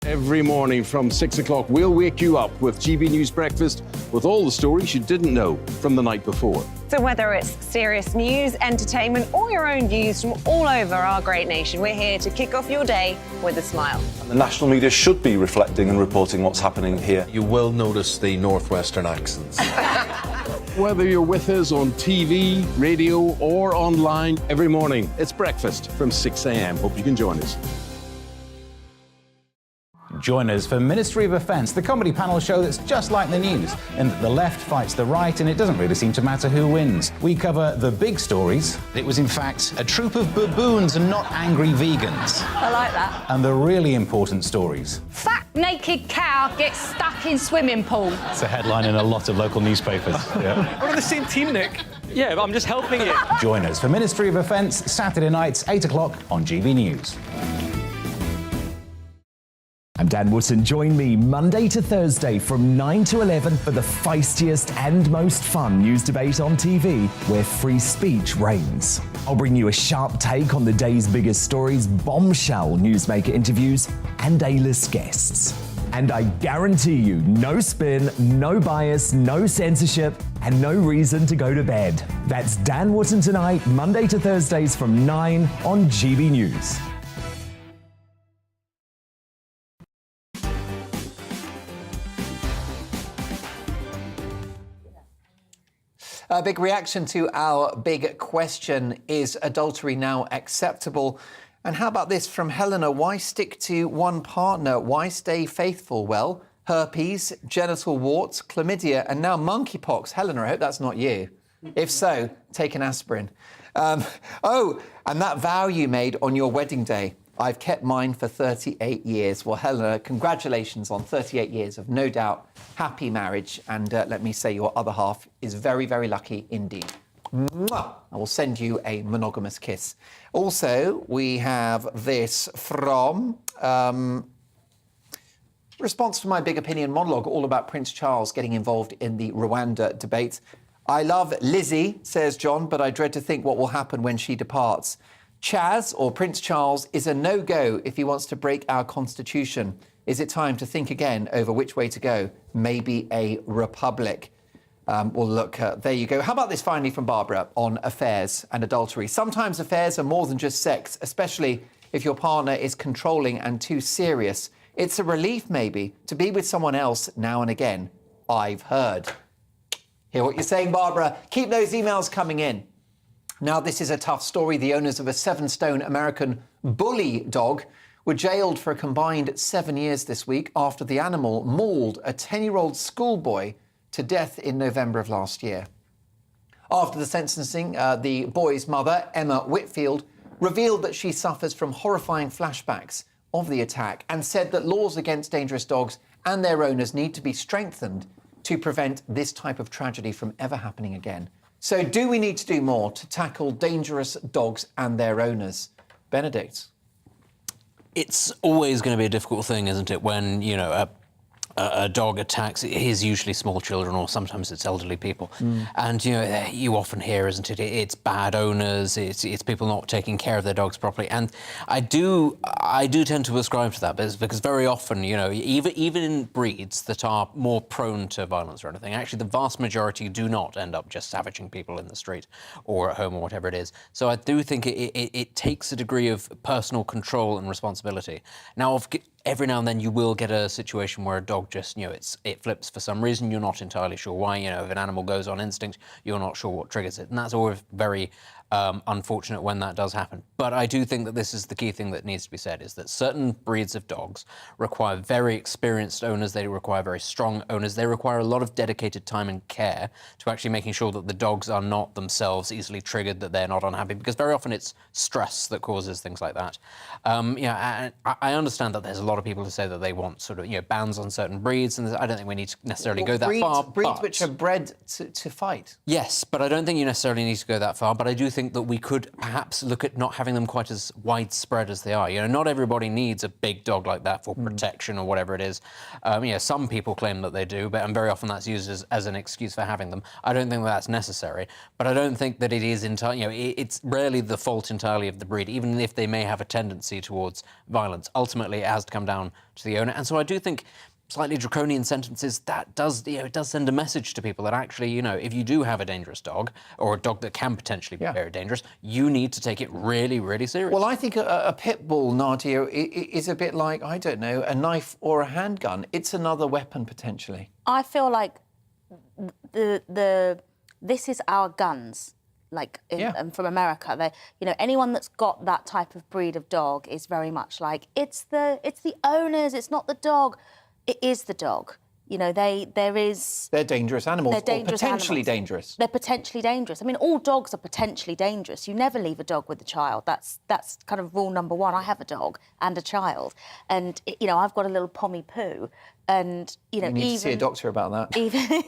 Every morning from 6 o'clock, we'll wake you up with GB News Breakfast with all the stories you didn't know from the night before. So whether it's serious news, entertainment, or your own views from all over our great nation, we're here to kick off your day with a smile. And the national media should be reflecting and reporting what's happening here. You will notice the northwestern accents. Whether you're with us on TV, radio, or online, every morning, it's breakfast from 6 a.m. Hope you can join us. Join us for Ministry of Offence, the comedy panel show that's just like the news, in that the left fights the right and it doesn't really seem to matter who wins. We cover the big stories. It was in fact a troop of baboons and not angry vegans. I like that. And the really important stories. Fat naked cow gets stuck in swimming pool. It's a headline in a lot of local newspapers. Yeah. We're on the same team, Nick. Yeah, but I'm just helping you. Join us for Ministry of Offence, Saturday nights, 8 o'clock on GB News. I'm Dan Wootton. Join me Monday to Thursday from 9 to 11 for the feistiest and most fun news debate on TV, where free speech reigns. I'll bring you a sharp take on the day's biggest stories, bombshell newsmaker interviews, and A-list guests. And I guarantee you, no spin, no bias, no censorship, and no reason to go to bed. That's Dan Wootton Tonight, Monday to Thursdays from 9 on GB News. A big reaction to our big question, is adultery now acceptable? And how about this from Helena? Why stick to one partner? Why stay faithful? Well, herpes, genital warts, chlamydia, and now monkeypox. Helena, I hope that's not you. If so, take an aspirin. Oh, and that vow you made on your wedding day. I've kept mine for 38 years. Well, Helena, congratulations on 38 years of no doubt happy marriage. And let me say your other half is very, very lucky indeed. Mwah! I will send you a monogamous kiss. Also, we have this from... response to my Big Opinion monologue, all about Prince Charles getting involved in the Rwanda debate. I love Lizzie, says John, but I dread to think what will happen when she departs. Chaz, or Prince Charles, is a no-go if he wants to break our constitution. Is it time to think again over which way to go? Maybe a republic. Well, look, there you go. How about this finally from Barbara on affairs and adultery? Sometimes affairs are more than just sex, especially if your partner is controlling and too serious. It's a relief, maybe, to be with someone else now and again. I've heard. Hear what you're saying, Barbara? Keep those emails coming in. Now, this is a tough story. The owners of a 7-stone American bully dog were jailed for a combined 7 years this week after the animal mauled a 10-year-old schoolboy to death in November of last year. After the sentencing, the boy's mother, Emma Whitfield, revealed that she suffers from horrifying flashbacks of the attack and said that laws against dangerous dogs and their owners need to be strengthened to prevent this type of tragedy from ever happening again. So do we need to do more to tackle dangerous dogs and their owners? Benedict? It's always going to be a difficult thing, isn't it, when, you know, a dog attacks, it is usually small children or sometimes it's elderly people. And, you know, you often hear, isn't it, it's bad owners, it's people not taking care of their dogs properly. And I do tend to ascribe to that because very often, you know, even in breeds that are more prone to violence or anything, actually the vast majority do not end up just savaging people in the street or at home or whatever it is. So I do think it takes a degree of personal control and responsibility. Now, every now and then you will get a situation where a dog just, you know, it flips for some reason. You're not entirely sure why. You know, if an animal goes on instinct, you're not sure what triggers it. And that's always very unfortunate when that does happen. But I do think that this is the key thing that needs to be said, is that certain breeds of dogs require very experienced owners. They require very strong owners. They require a lot of dedicated time and care to actually making sure that the dogs are not themselves easily triggered, that they're not unhappy, because very often it's stress that causes things like that. Yeah, I understand that there's a lot of people who say that they want sort of, you know, bans on certain breeds, and I don't think we need to necessarily go that far. Breeds which are bred to fight. Yes, but I don't think you necessarily need to go that far. But I do think that we could perhaps look at not having them quite as widespread as they are. You know, not everybody needs a big dog like that for protection or whatever it is. You know, some people claim that they do, and very often that's used as an excuse for having them. I don't think that's necessary, but I don't think that it is entirely, you know, it's rarely the fault entirely of the breed, even if they may have a tendency towards violence. Ultimately, it has to come down to the owner. And so I do think slightly draconian sentences, that does, you know, it does send a message to people that actually, you know, if you do have a dangerous dog or a dog that can potentially be very dangerous, you need to take it really, really seriously. Well, I think a pit bull, Nadia, is a bit like, I don't know, a knife or a handgun. It's another weapon, potentially. I feel like this is our guns. Like from America, they, you know, anyone that's got that type of breed of dog is very much like it's the owners, it's not the dog. It is the dog. You know, they're dangerous animals. They're dangerous potentially dangerous. They're potentially dangerous. I mean, all dogs are potentially dangerous. You never leave a dog with a child. That's kind of rule number one. I have a dog and a child, and you know, I've got a little pommy poo, and you know, you need to see a doctor about that. Even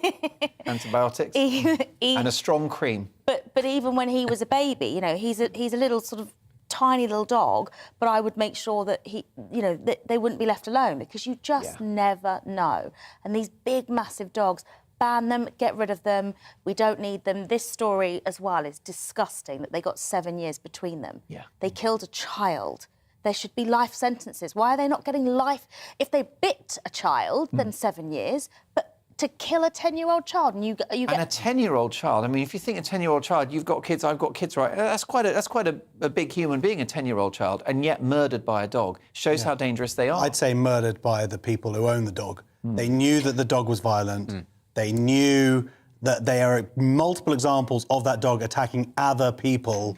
antibiotics and a strong cream. But even when he was a baby, you know, he's a little sort of tiny little dog, but I would make sure that that they wouldn't be left alone, because you just never know. And these big, massive dogs, ban them, get rid of them. We don't need them. This story as well is disgusting, that they got 7 years between them. Yeah. They killed a child. There should be life sentences. Why are they not getting life? If they bit a child, then 7 years, but to kill a 10-year-old child, and you get... And a 10-year-old child, I mean, if you think a 10-year-old child, you've got kids, I've got kids, right? That's quite a big human being, a 10-year-old child, and yet murdered by a dog. Shows how dangerous they are. I'd say murdered by the people who own the dog. They knew that the dog was violent. They knew that there are multiple examples of that dog attacking other people,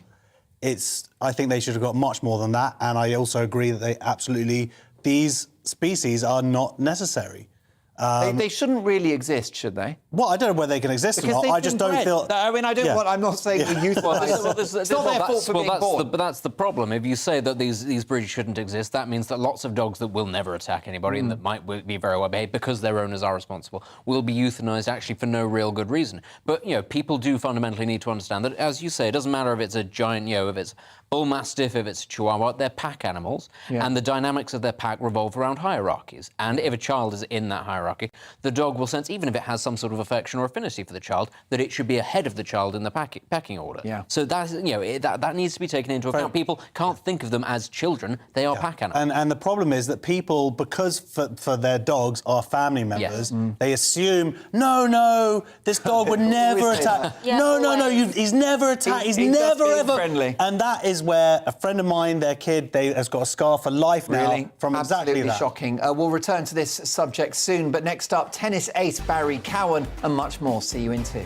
I think they should have got much more than that. And I also agree that these species are not necessary. They shouldn't really exist, should they? Well, I don't know whether they can exist or not. I just don't feel. I mean, I don't want. I'm not saying the youth. It's not their fault for being born. But that's the problem. If you say that these breeds shouldn't exist, that means that lots of dogs that will never attack anybody and that might be very well behaved because their owners are responsible will be euthanized actually for no real good reason. But people do fundamentally need to understand that, as you say, it doesn't matter if it's a giant, if it's bull mastiff, if it's a chihuahua, they're pack animals, and the dynamics of their pack revolve around hierarchies. And if a child is in that hierarchy, the dog will sense, even if it has some sort of affection or affinity for the child, that it should be ahead of the child in the packing order. Yeah. So that's, that needs to be taken into account. People can't think of them as children; they are pack animals. And the problem is that people, because for their dogs are family members, they assume, no, this dog would never attack. No, he's never attacked. He's never ever friendly. And that is where a friend of mine, their kid, has got a scar for life now from exactly Absolutely that. shocking. We'll return to this subject soon, but next up, tennis ace Barry Cowan and much more. See you in 2.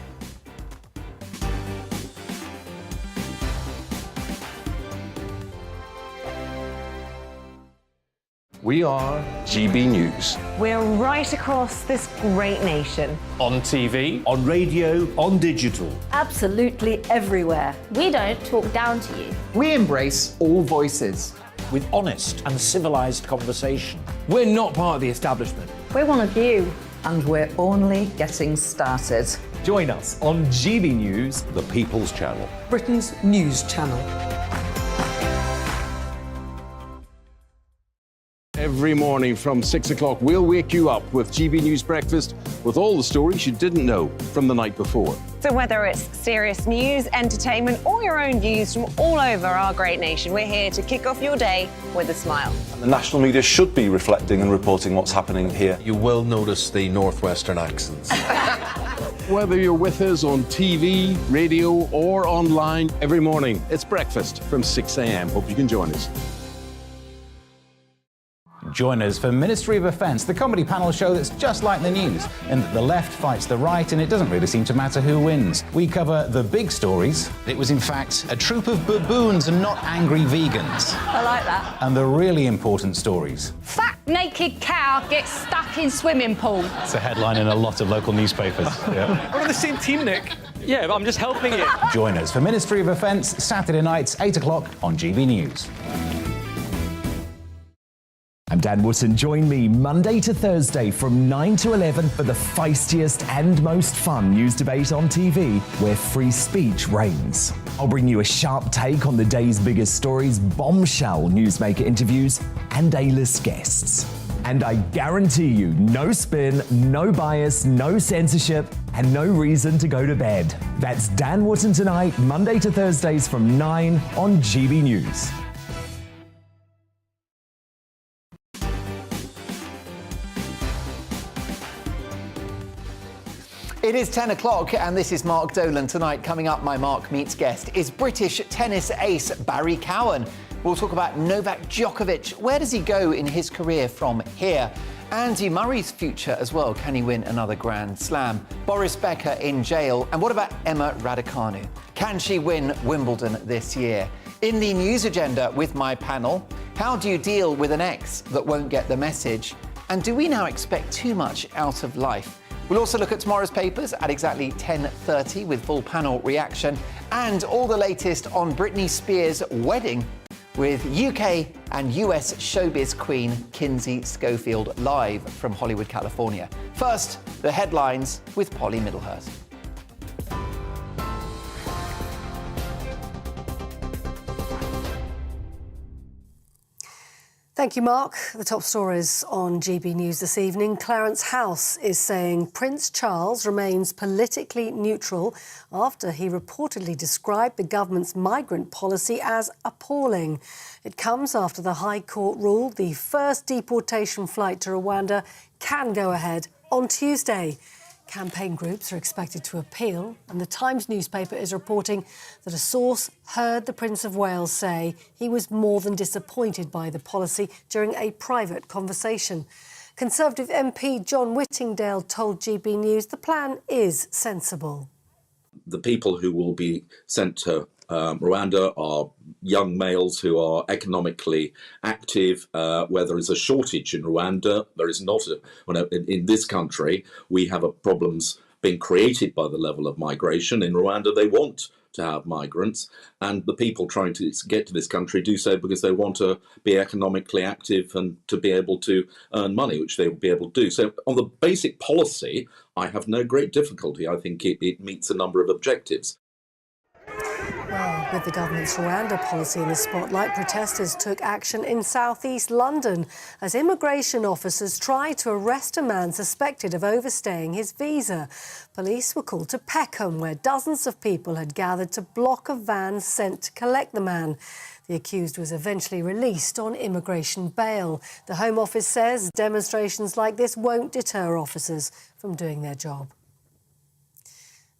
We are GB News. We're right across this great nation. On TV, on radio, on digital. Absolutely everywhere. We don't talk down to you. We embrace all voices. with honest and civilised conversation. We're not part of the establishment. We're one of you. And we're only getting started. Join us on GB News, the People's Channel, Britain's news channel. Every morning from 6 o'clock, we'll wake you up with GB News Breakfast with all the stories you didn't know from the night before. So whether it's serious news, entertainment, or your own views from all over our great nation, we're here to kick off your day with a smile. And the national media should be reflecting and reporting what's happening here. You will notice the northwestern accents. Whether you're with us on TV, radio, or online, every morning, it's breakfast from 6 a.m. Hope you can join us. Join us for Ministry of Offence, the comedy panel show that's just like the news, in that the left fights the right and it doesn't really seem to matter who wins. We cover the big stories. It was in fact a troop of baboons and not angry vegans. I like that. And the really important stories. Fat naked cow gets stuck in swimming pool. It's a headline in a lot of local newspapers. Yeah. We're on the same team, Nick. Yeah, but I'm just helping you. Join us for Ministry of Offence, Saturday nights, 8 o'clock on GB News. I'm Dan Wootton. Join me Monday to Thursday from 9 to 11 for the feistiest and most fun news debate on TV, where free speech reigns. I'll bring you a sharp take on the day's biggest stories, bombshell newsmaker interviews, and A-list guests. And I guarantee you, no spin, no bias, no censorship, and no reason to go to bed. That's Dan Wootton Tonight, Monday to Thursdays from 9 on GB News. It is 10 o'clock and this is Mark Dolan Tonight. Coming up, my Mark Meets guest is British tennis ace Barry Cowan. We'll talk about Novak Djokovic. Where does he go in his career from here? Andy Murray's future as well. Can he win another Grand Slam? Boris Becker in jail. And what about Emma Raducanu? Can she win Wimbledon this year? In the news agenda with my panel, how do you deal with an ex that won't get the message? And do we now expect too much out of life? We'll also look at tomorrow's papers at exactly 10:30 with full panel reaction and all the latest on Britney Spears' wedding with UK and US showbiz queen Kinsey Schofield live from Hollywood, California. First, the headlines with Polly Middlehurst. Thank you, Mark. The top stories on GB News this evening. Clarence House is saying Prince Charles remains politically neutral after he reportedly described the government's migrant policy as appalling. It comes after the High Court ruled the first deportation flight to Rwanda can go ahead on Tuesday. Campaign groups are expected to appeal, and the Times newspaper is reporting that a source heard the Prince of Wales say he was more than disappointed by the policy during a private conversation. Conservative MP John Whittingdale told GB News the plan is sensible. The people who will be sent to Rwanda are young males who are economically active, where there is a shortage in Rwanda. There is not in this country. We have problems being created by the level of migration. In Rwanda, they want to have migrants, and the people trying to get to this country do so because they want to be economically active and to be able to earn money, which they will be able to do. So on the basic policy, I have no great difficulty. I think it meets a number of objectives. Well, with the government's Rwanda policy in the spotlight, protesters took action in southeast London as immigration officers tried to arrest a man suspected of overstaying his visa. Police were called to Peckham, where dozens of people had gathered to block a van sent to collect the man. The accused was eventually released on immigration bail. The Home Office says demonstrations like this won't deter officers from doing their job.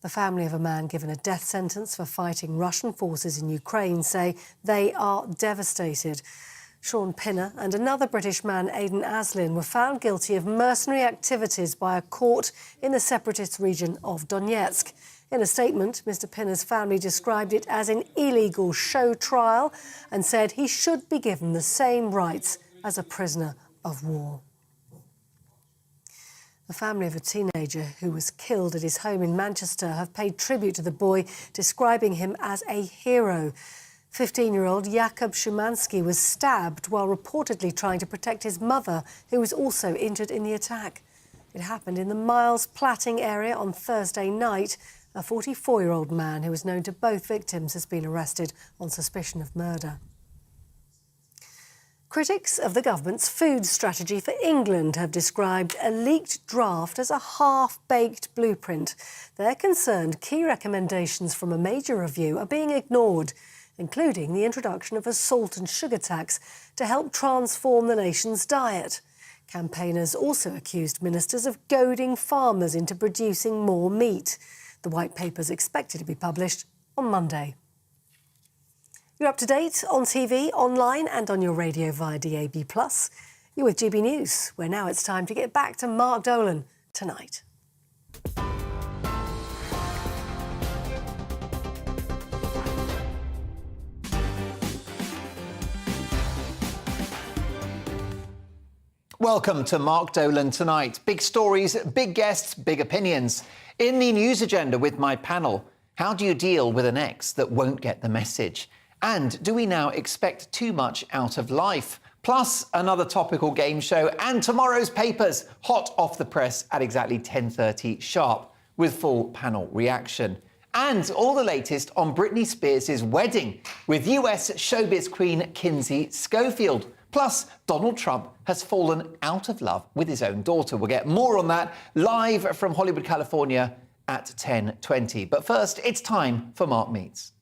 The family of a man given a death sentence for fighting Russian forces in Ukraine say they are devastated. Sean Pinner and another British man, Aidan Aslin, were found guilty of mercenary activities by a court in the separatist region of Donetsk. In a statement, Mr Pinner's family described it as an illegal show trial and said he should be given the same rights as a prisoner of war. The family of a teenager who was killed at his home in Manchester have paid tribute to the boy, describing him as a hero. 15-year-old Jakub Szymanski was stabbed while reportedly trying to protect his mother, who was also injured in the attack. It happened in the Miles Platting area on Thursday night. A 44-year-old man who was known to both victims has been arrested on suspicion of murder. Critics of the government's food strategy for England have described a leaked draft as a half-baked blueprint. They're concerned key recommendations from a major review are being ignored, including the introduction of a salt and sugar tax to help transform the nation's diet. Campaigners also accused ministers of goading farmers into producing more meat. The White Paper is expected to be published on Monday. You're up to date on TV, online and on your radio via DAB+. You're with GB News, where now it's time to get back to Mark Dolan tonight. Welcome to Mark Dolan Tonight. Big stories, big guests, big opinions. In the news agenda with my panel, how do you deal with an ex that won't get the message? And do we now expect too much out of life? Plus, another topical game show and tomorrow's papers, hot off the press at exactly 10:30 sharp, with full panel reaction. And all the latest on Britney Spears' wedding with US showbiz queen Kinsey Schofield. Plus, Donald Trump has fallen out of love with his own daughter. We'll get more on that live from Hollywood, California at 10:20. But first, it's time for Mark Meets.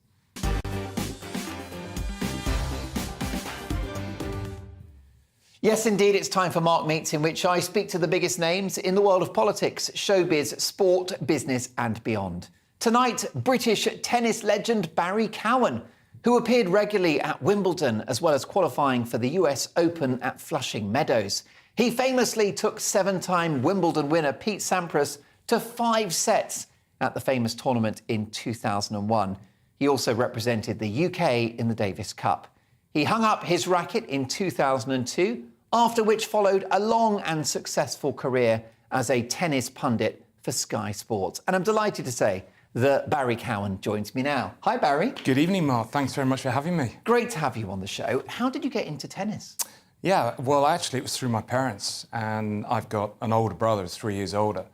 Yes, indeed, it's time for Mark Meets, in which I speak to the biggest names in the world of politics, showbiz, sport, business and beyond. Tonight, British tennis legend Barry Cowan, who appeared regularly at Wimbledon as well as qualifying for the US Open at Flushing Meadows. He famously took seven-time Wimbledon winner Pete Sampras to 5 sets at the famous tournament in 2001. He also represented the UK in the Davis Cup. He hung up his racket in 2002, after which followed a long and successful career as a tennis pundit for Sky Sports. And I'm delighted to say that Barry Cowan joins me now. Hi, Barry. Good evening, Mark. Thanks very much for having me. Great to have you on the show. How did you get into tennis? Yeah, well, actually, it was through my parents, and I've got an older brother who's 3 years older,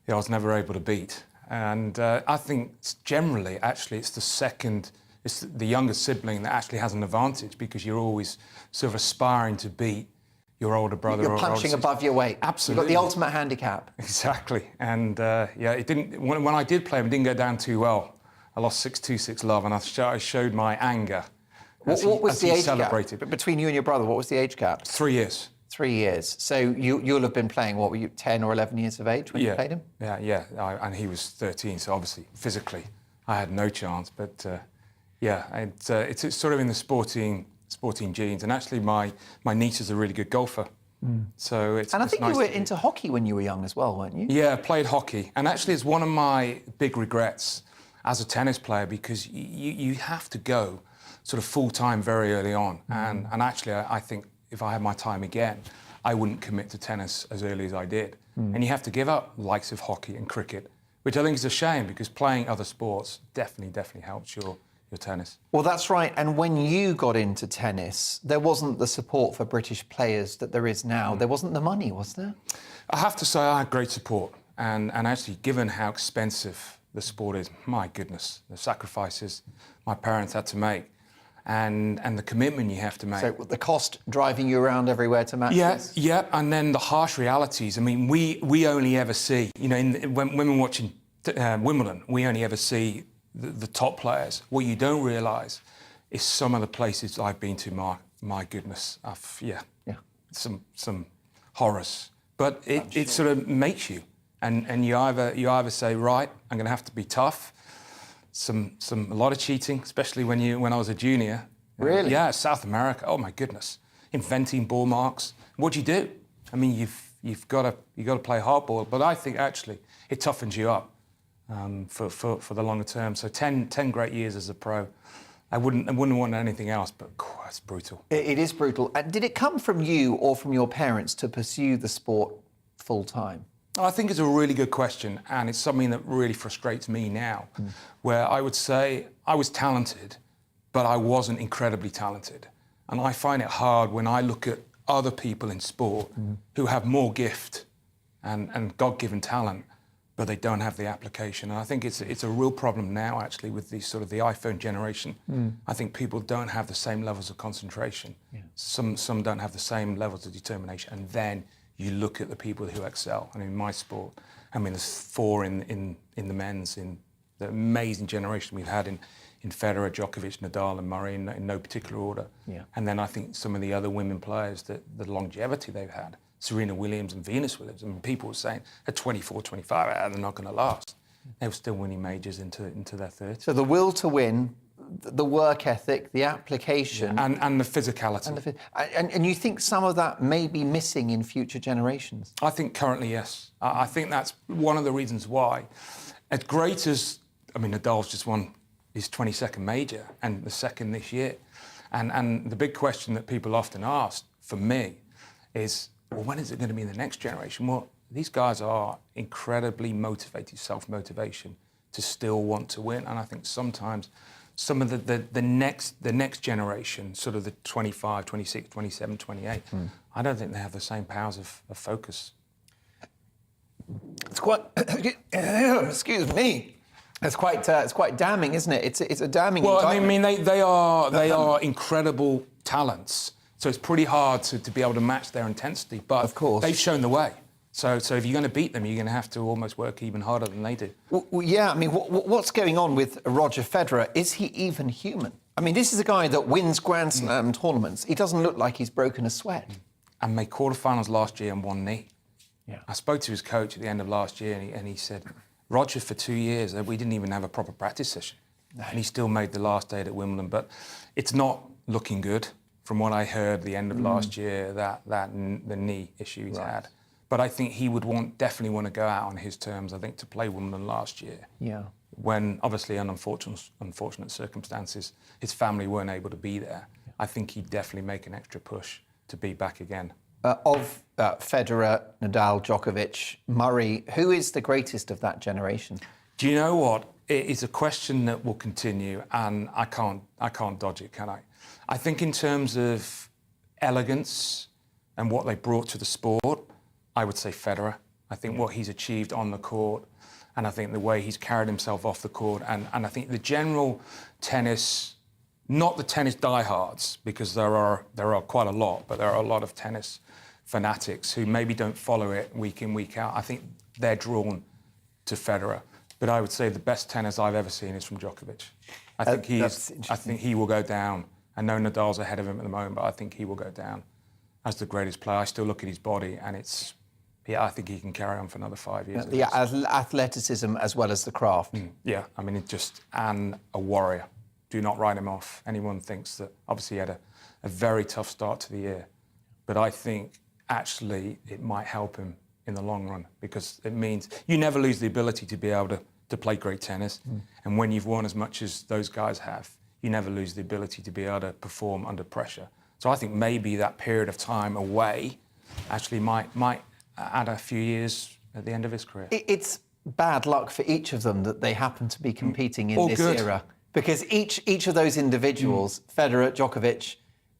who I was never able to beat. And I think generally, actually, it's the younger sibling that actually has an advantage, because you're always sort of aspiring to beat your older brother. You're punching above your weight. Absolutely. You've got the ultimate handicap. Exactly. And yeah, it didn't. When I did play him, it didn't go down too well. I lost 6-2, 6-love, and I showed my anger. What was the age gap between you and your brother? What was the age gap? 3 years. 3 years. So you'll have been playing, what were you, 10 or 11 years of age when you played him? Yeah. And he was 13, so obviously, physically, I had no chance. But yeah, it's sort of in the sporting genes. And actually, my niece is a really good golfer. So it's And I it's think nice you were to be- into hockey when you were young as well, weren't you? Yeah, I played hockey. And actually, it's one of my big regrets as a tennis player because you have to go sort of full-time very early on. And actually, I think if I had my time again, I wouldn't commit to tennis as early as I did. And you have to give up the likes of hockey and cricket, which I think is a shame because playing other sports definitely helps your tennis. Well, that's right. And when you got into tennis, there wasn't the support for British players that there is now. There wasn't the money, was there? I have to say I had great support. And actually, given how expensive the sport is, my goodness, the sacrifices my parents had to make and the commitment you have to make. So the cost driving you around everywhere to matches? Yeah, and then the harsh realities. I mean, we only ever see, when we're watching Wimbledon, we only ever see the top players. What you don't realise is some of the places I've been to, Mark, my goodness, some horrors. But it sort of makes you. And you either say, right, I'm going to have to be tough. A lot of cheating, especially when I was a junior. Really? Yeah, South America. Oh my goodness, inventing ball marks. What do you do? I mean, you've got to play hardball. But I think actually it toughens you up for the longer term. So 10 great years as a pro. I wouldn't want anything else. But it's brutal. It is brutal. And did it come from you or from your parents to pursue the sport full time? I think it's a really good question, and it's something that really frustrates me now, where I would say I was talented, but I wasn't incredibly talented. And I find it hard when I look at other people in sport who have more gift and God-given talent, but they don't have the application. And I think it's a real problem now, actually, with the sort of the iPhone generation. I think people don't have the same levels of concentration. Some don't have the same levels of determination. And then you look at the people who excel. And in my sport, I mean, there's 4 in the men's, in the amazing generation we've had in Federer, Djokovic, Nadal and Murray in no particular order. And then I think some of the other women players, the longevity they've had, Serena Williams and Venus Williams. I mean, people were saying at 24, 25, they're not going to last. They were still winning majors into their 30s. So the will to win, the work ethic, the application... And the physicality. And you think some of that may be missing in future generations? I think currently, yes. I think that's one of the reasons why. As great as... I mean, Nadal's just won his 22nd major and the second this year. And the big question that people often ask, for me, is, well, when is it going to be in the next generation? Well, these guys are incredibly motivated, self-motivation to still want to win. And I think sometimes some of the next generation, sort of the 25, 26, 27, 28, I don't think they have the same powers of focus. It's quite... excuse me. It's quite damning, isn't it? It's a damning... Well, I mean, they are incredible talents. So it's pretty hard to be able to match their intensity. But of course, they've shown the way. So if you're going to beat them, you're going to have to almost work even harder than they do. Well, yeah, I mean, what's going on with Roger Federer? Is he even human? I mean, this is a guy that wins Grand Slam tournaments. He doesn't look like he's broken a sweat. And made quarterfinals last year on one knee. Yeah. I spoke to his coach at the end of last year, and he said, Roger, for 2 years, we didn't even have a proper practice session. No. And he still made the last eight at Wimbledon. But it's not looking good. From what I heard the end of last year, the knee issue he's had. But I think he would definitely want to go out on his terms, I think, to play Wimbledon last year. Yeah. When, obviously, in unfortunate circumstances, his family weren't able to be there. I think he'd definitely make an extra push to be back again. Of Federer, Nadal, Djokovic, Murray, who is the greatest of that generation? Do you know what? It is a question that will continue, and I can't dodge it, can I? I think in terms of elegance and what they brought to the sport, I would say Federer. I think what he's achieved on the court, and I think the way he's carried himself off the court, and I think the general tennis, not the tennis diehards, because there are quite a lot, but there are a lot of tennis fanatics who maybe don't follow it week in, week out. I think they're drawn to Federer. But I would say the best tennis I've ever seen is from Djokovic. I think he will go down. I know Nadal's ahead of him at the moment, but I think he will go down as the greatest player. I still look at his body, and I think he can carry on for another 5 years. The athleticism as well as the craft. Yeah, I mean, and a warrior. Do not write him off. Anyone thinks that, obviously he had a very tough start to the year, but I think actually it might help him in the long run, because it means you never lose the ability to be able to play great tennis. And when you've won as much as those guys have, you never lose the ability to be able to perform under pressure. So I think maybe that period of time away actually might add a few years at the end of his career. It's bad luck for each of them that they happen to be competing in this era, because each of those individuals, Federer, Djokovic,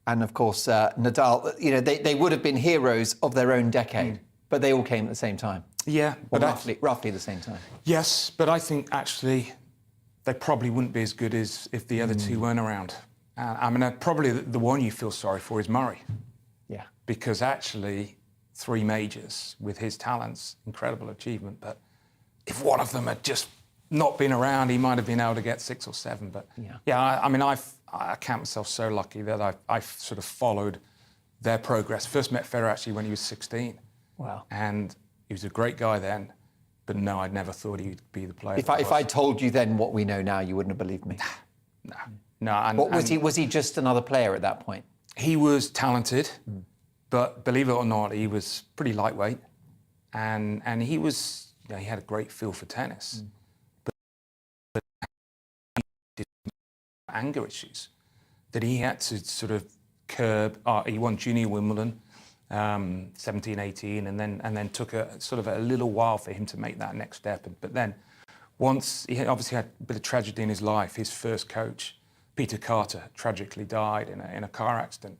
and of course Nadal, you know, they would have been heroes of their own decade, but they all came at the same time. Yeah, or roughly the same time. Yes, but I think actually they probably wouldn't be as good as if the other two weren't around. I mean, probably the one you feel sorry for is Murray. Yeah. Because actually, 3 majors with his talents, incredible achievement. But if one of them had just not been around, he might have been able to get 6 or 7. But I mean, I count myself so lucky that I've sort of followed their progress. First met Federer actually when he was 16. Wow. And he was a great guy then. But no, I'd never thought he'd be the player. If I told you then what we know now, you wouldn't have believed me. No. And, what was he? Was he just another player at that point? He was talented, but believe it or not, he was pretty lightweight, and he was, you know, he had a great feel for tennis, but anger issues that he had to sort of curb. He won Junior Wimbledon, 17, 18, and then took a sort of a little while for him to make that next step. But then, once he obviously had a bit of tragedy in his life, his first coach, Peter Carter, tragically died in a car accident.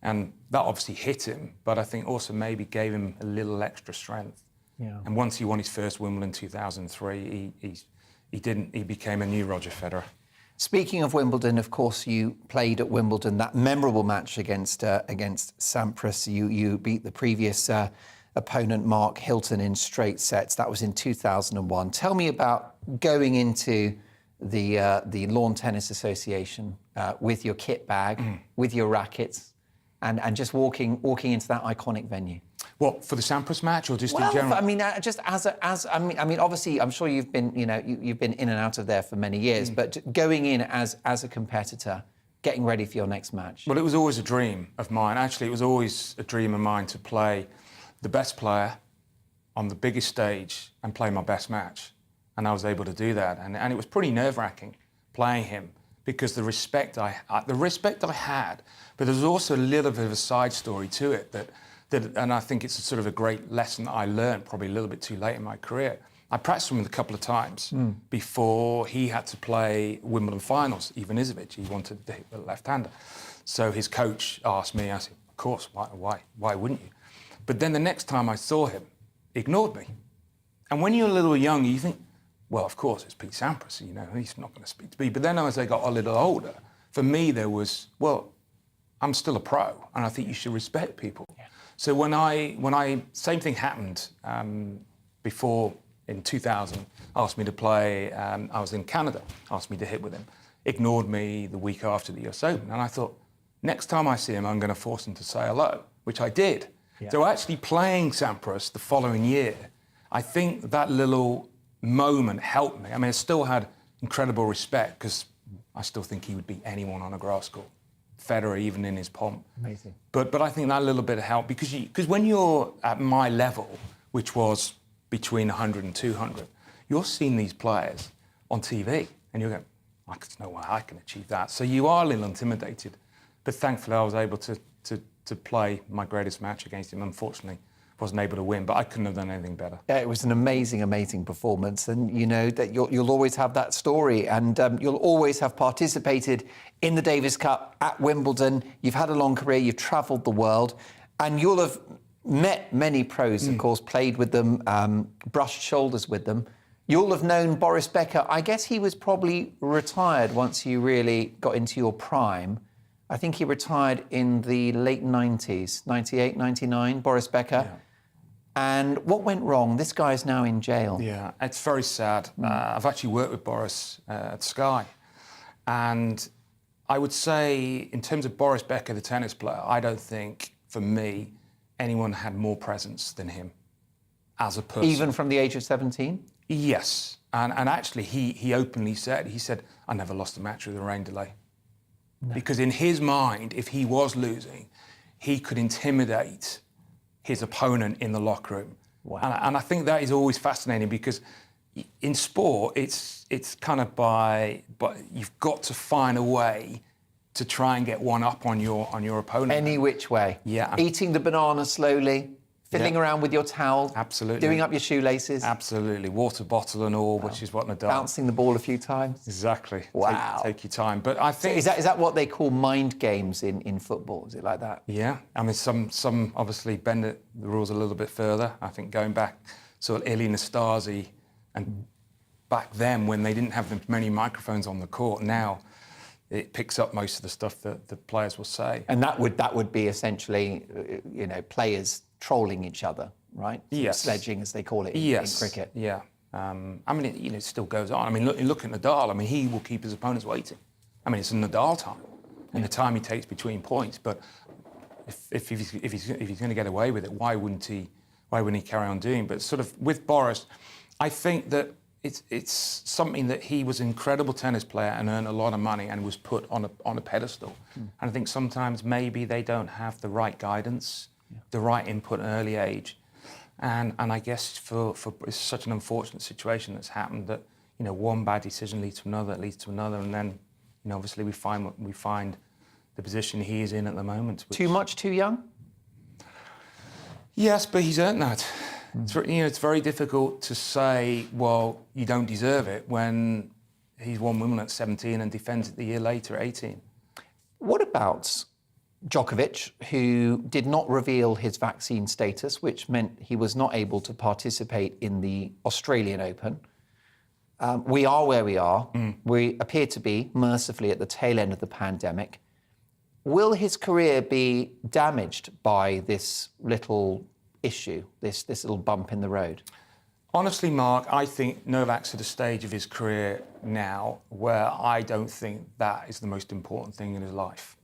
And that obviously hit him, but I think also maybe gave him a little extra strength. Yeah. And once he won his first Wimbledon in 2003, he became a new Roger Federer. Speaking of Wimbledon, of course, you played at Wimbledon, that memorable match against Sampras. You beat the previous opponent, Mark Hilton, in straight sets. That was in 2001. Tell me about going into the Lawn Tennis Association with your kit bag, with your rackets, and just walking into that iconic venue. What, for the Sampras match or just in general? I mean, just I mean, obviously, I'm sure you've been, you know, you've been in and out of there for many years, but going in as a competitor, getting ready for your next match. Well, it was always a dream of mine. Actually, it was always a dream of mine to play the best player on the biggest stage and play my best match. And I was able to do that. And it was pretty nerve-wracking playing him, because the respect I had, but there was also a little bit of a side story to it that and I think it's a sort of a great lesson that I learned probably a little bit too late in my career. I practiced with him a couple of times before he had to play Wimbledon finals. Ivan Izovich, he wanted to hit the left-hander. So his coach asked me, I said, of course, why wouldn't you? But then the next time I saw him, he ignored me. And when you're a little younger, you think, well, of course, it's Pete Sampras, you know, he's not going to speak to me. But then as I got a little older, for me there was, well, I'm still a pro, and I think you should respect people. Yeah. So when I same thing happened before in 2000, asked me to play, I was in Canada, asked me to hit with him, ignored me the week after the US Open, and I thought, next time I see him, I'm going to force him to say hello, which I did. Yeah. So actually playing Sampras the following year, I think that little moment helped me. I mean, I still had incredible respect, because I still think he would beat anyone on a grass court. Federer, even in his pomp. Amazing. But I think that little bit of help, because when you're at my level, which was between 100 and 200, you're seeing these players on TV, and you're going, I don't know why I can achieve that. So you are a little intimidated. But thankfully, I was able to play my greatest match against him. Unfortunately, wasn't able to win, but I couldn't have done anything better. Yeah, it was an amazing, amazing performance, and you know that you'll always have that story, and you'll always have participated in the Davis Cup at Wimbledon. You've had a long career, you've travelled the world, and you'll have met many pros, of course, played with them, brushed shoulders with them. You'll have known Boris Becker. I guess he was probably retired once you really got into your prime. I think he retired in the late 90s, 98, 99, Boris Becker. Yeah. And what went wrong? This guy is now in jail. Yeah, it's very sad. I've actually worked with Boris at Sky. And I would say, in terms of Boris Becker, the tennis player, I don't think, for me, anyone had more presence than him as a person. Even from the age of 17? Yes. And actually, he openly said, I never lost a match with a rain delay. No. Because in his mind, if he was losing, he could intimidate his opponent in the locker room. Wow. And I think that is always fascinating because in sport, it's kind of but you've got to find a way to try and get one up on your opponent. Any which way. Yeah. Eating the banana slowly, fiddling around with your towel. Absolutely. Doing up your shoelaces. Absolutely. Water bottle and all, which is what Nadal... Bouncing the ball a few times. Exactly. Wow. Take your time. But I think... So is that what they call mind games in football? Is it like that? Yeah. I mean, some obviously bend the rules a little bit further. I think going back sort of Ili Nastase and back then when they didn't have many microphones on the court, now it picks up most of the stuff that the players will say. And that would be essentially, players trolling each other, right? Yes. Sledging, as they call it in cricket. Yeah. I mean, it still goes on. I mean, look at Nadal. I mean, he will keep his opponents waiting. I mean, it's a Nadal time, and the time he takes between points. But if he's going to get away with it, why wouldn't he carry on doing? But sort of with Boris, I think that it's something that he was an incredible tennis player and earned a lot of money and was put on a pedestal. And I think sometimes maybe they don't have the right guidance, the right input at an early age. And I guess for it's such an unfortunate situation that's happened that, one bad decision leads to another, and then, obviously we find the position he is in at the moment. Too much, too young? Yes, but he's earned that. It's very difficult to say, well, you don't deserve it when he's won Wimbledon at 17 and defends it the year later at 18. What about Djokovic, who did not reveal his vaccine status, which meant he was not able to participate in the Australian Open? We are where we are. We appear to be, mercifully, at the tail end of the pandemic. Will his career be damaged by this little issue, this little bump in the road? Honestly, Mark, I think Novak's at a stage of his career now where I don't think that is the most important thing in his life.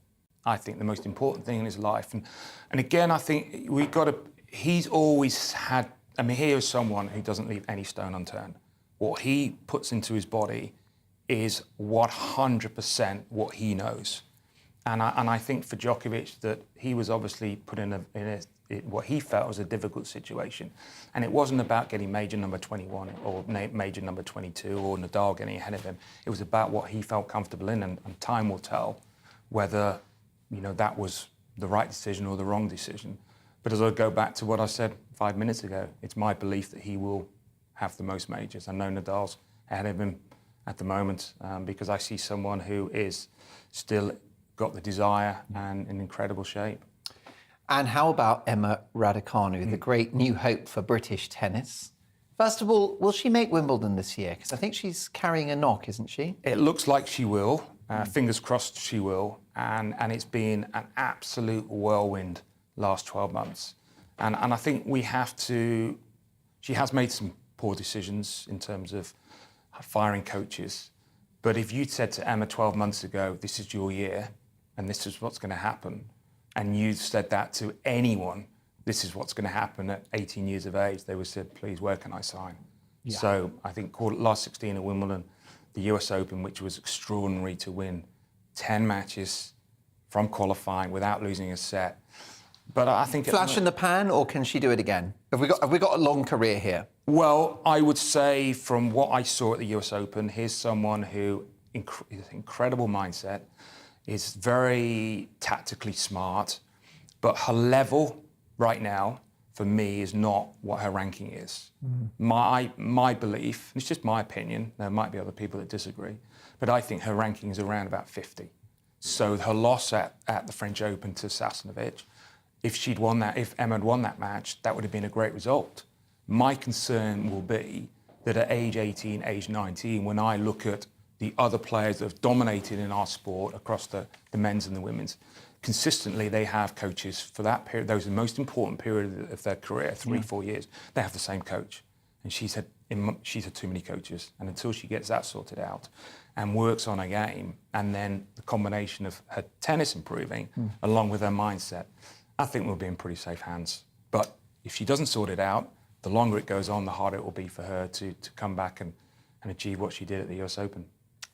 I think the most important thing in his life, and again, I think he's always had, I mean, here is someone who doesn't leave any stone unturned. What he puts into his body is 100% what he knows. And I think for Djokovic that he was obviously put in what he felt was a difficult situation. And it wasn't about getting major number 21 or major number 22 or Nadal getting ahead of him. It was about what he felt comfortable in, and time will tell whether, that was the right decision or the wrong decision. But as I go back to what I said 5 minutes ago, it's my belief that he will have the most majors. I know Nadal's ahead of him at the moment because I see someone who is still got the desire and in incredible shape. And how about Emma Raducanu, the great new hope for British tennis? First of all, will she make Wimbledon this year? Because I think she's carrying a knock, isn't she? It looks like she will. Fingers crossed she will. And it's been an absolute whirlwind last 12 months. And I think she has made some poor decisions in terms of firing coaches. But if you'd said to Emma 12 months ago, this is your year and this is what's going to happen, and you said that to anyone, this is what's going to happen at 18 years of age, they would have said, please, where can I sign? Yeah. So I think last 16 at Wimbledon, the US Open, which was extraordinary to win 10 matches from qualifying without losing a set. But I think... Flash in the pan, or can she do it again? Have we got a long career here? Well, I would say from what I saw at the US Open, here's someone who has incredible mindset, is very tactically smart, but her level right now, for me, is not what her ranking is. My belief, and it's just my opinion, there might be other people that disagree, but I think her ranking is around about 50. So her loss at the French Open to Sasnovich, if Emma had won that match, that would have been a great result. My concern will be that at age 18, age 19, when I look at the other players that have dominated in our sport across the men's and the women's, consistently they have coaches for that period. Those are the most important period of their career, 3-4 years. They have the same coach. And she's had too many coaches. And until she gets that sorted out and works on her game, and then the combination of her tennis improving along with her mindset, I think we'll be in pretty safe hands. But if she doesn't sort it out, the longer it goes on, the harder it will be for her to come back and achieve what she did at the US Open.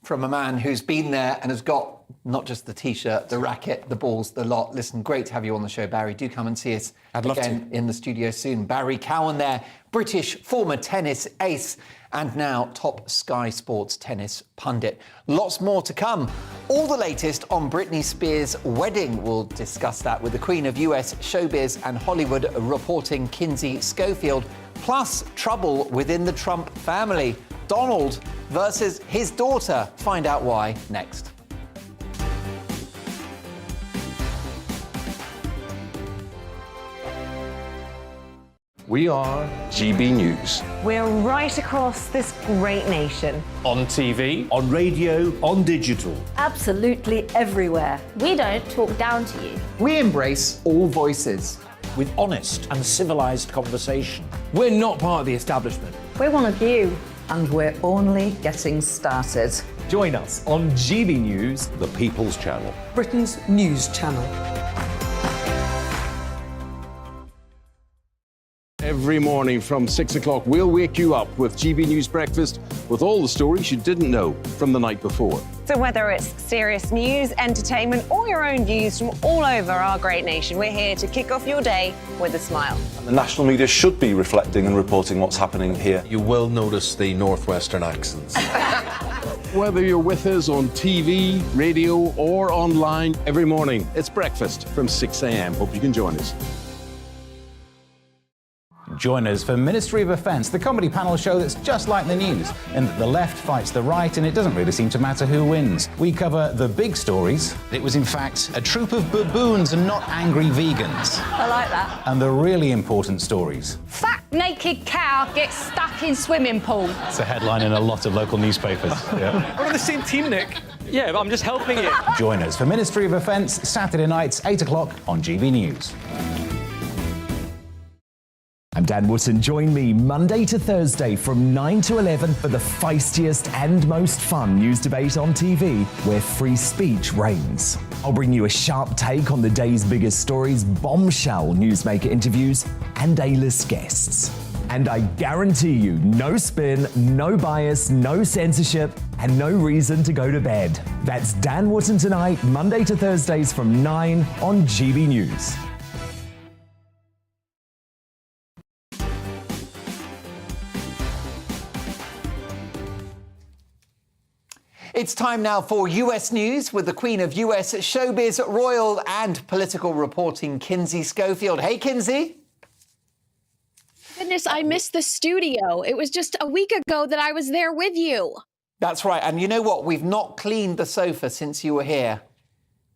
from a man who's been there and has got not just the T-shirt, the racket, the balls, the lot. Listen, great to have you on the show, Barry. Do come and see us again in the studio soon. Barry Cowan there, British former tennis ace and now top Sky Sports tennis pundit. Lots more to come. All the latest on Britney Spears' wedding. We'll discuss that with the Queen of US showbiz and Hollywood reporting Kinsey Schofield. Plus, trouble within the Trump family. Donald versus his daughter. Find out why next. We are GB News. We're right across this great nation. On TV, on radio, on digital. Absolutely everywhere. We don't talk down to you. We embrace all voices. With honest and civilised conversation. We're not part of the establishment. We're one of you. And we're only getting started. Join us on GB News, The People's Channel. Britain's news channel. Every morning from 6 o'clock, we'll wake you up with GB News Breakfast with all the stories you didn't know from the night before. So whether it's serious news, entertainment, or your own views from all over our great nation, we're here to kick off your day with a smile. The national media should be reflecting and reporting what's happening here. You will notice the northwestern accents. Whether you're with us on TV, radio, or online, every morning, it's breakfast from 6 a.m. Hope you can join us. Join us for Ministry of Offence, the comedy panel show that's just like the news, in that the left fights the right and it doesn't really seem to matter who wins. We cover the big stories. It was in fact a troop of baboons and not angry vegans. I like that. And the really important stories. Fat naked cow gets stuck in swimming pool. It's a headline in a lot of local newspapers. Yeah. We're on the same team, Nick. Yeah, but I'm just helping you. Join us for Ministry of Offence, Saturday nights, 8 o'clock on GB News. I'm Dan Wootton. Join me Monday to Thursday from 9 to 11 for the feistiest and most fun news debate on TV, where free speech reigns. I'll bring you a sharp take on the day's biggest stories, bombshell newsmaker interviews, and A-list guests. And I guarantee you, no spin, no bias, no censorship, and no reason to go to bed. That's Dan Wootton Tonight, Monday to Thursdays from 9 on GB News. It's time now for US News with the Queen of US showbiz, royal and political reporting, Kinsey Schofield. Hey, Kinsey. Goodness, I missed the studio. It was just a week ago that I was there with you. That's right. And you know what? We've not cleaned the sofa since you were here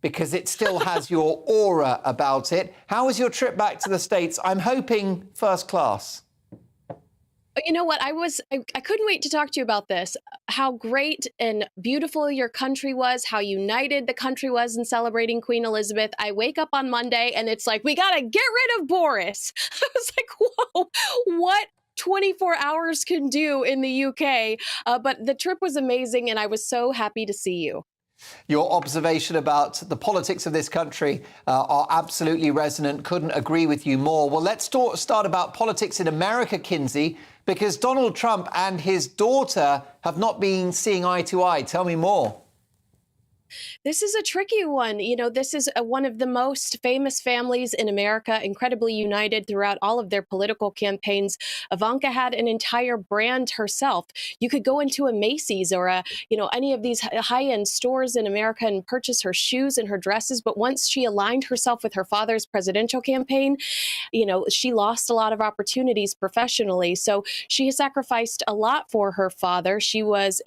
because it still has your aura about it. How was your trip back to the States? I'm hoping first class. You know what? I couldn't wait to talk to you about this. How great and beautiful your country was, how united the country was in celebrating Queen Elizabeth. I wake up on Monday and it's like, we got to get rid of Boris. I was like, whoa, what 24 hours can do in the UK? But the trip was amazing and I was so happy to see you. Your observation about the politics of this country are absolutely resonant. Couldn't agree with you more. Well, let's start about politics in America, Kinsey, because Donald Trump and his daughter have not been seeing eye to eye. Tell me more. This is a tricky one. You know, this is one of the most famous families in America, incredibly united throughout all of their political campaigns. Ivanka had an entire brand herself. You could go into a Macy's or any of these high-end stores in America and purchase her shoes and her dresses. But once she aligned herself with her father's presidential campaign, she lost a lot of opportunities professionally. So she has sacrificed a lot for her father. She was,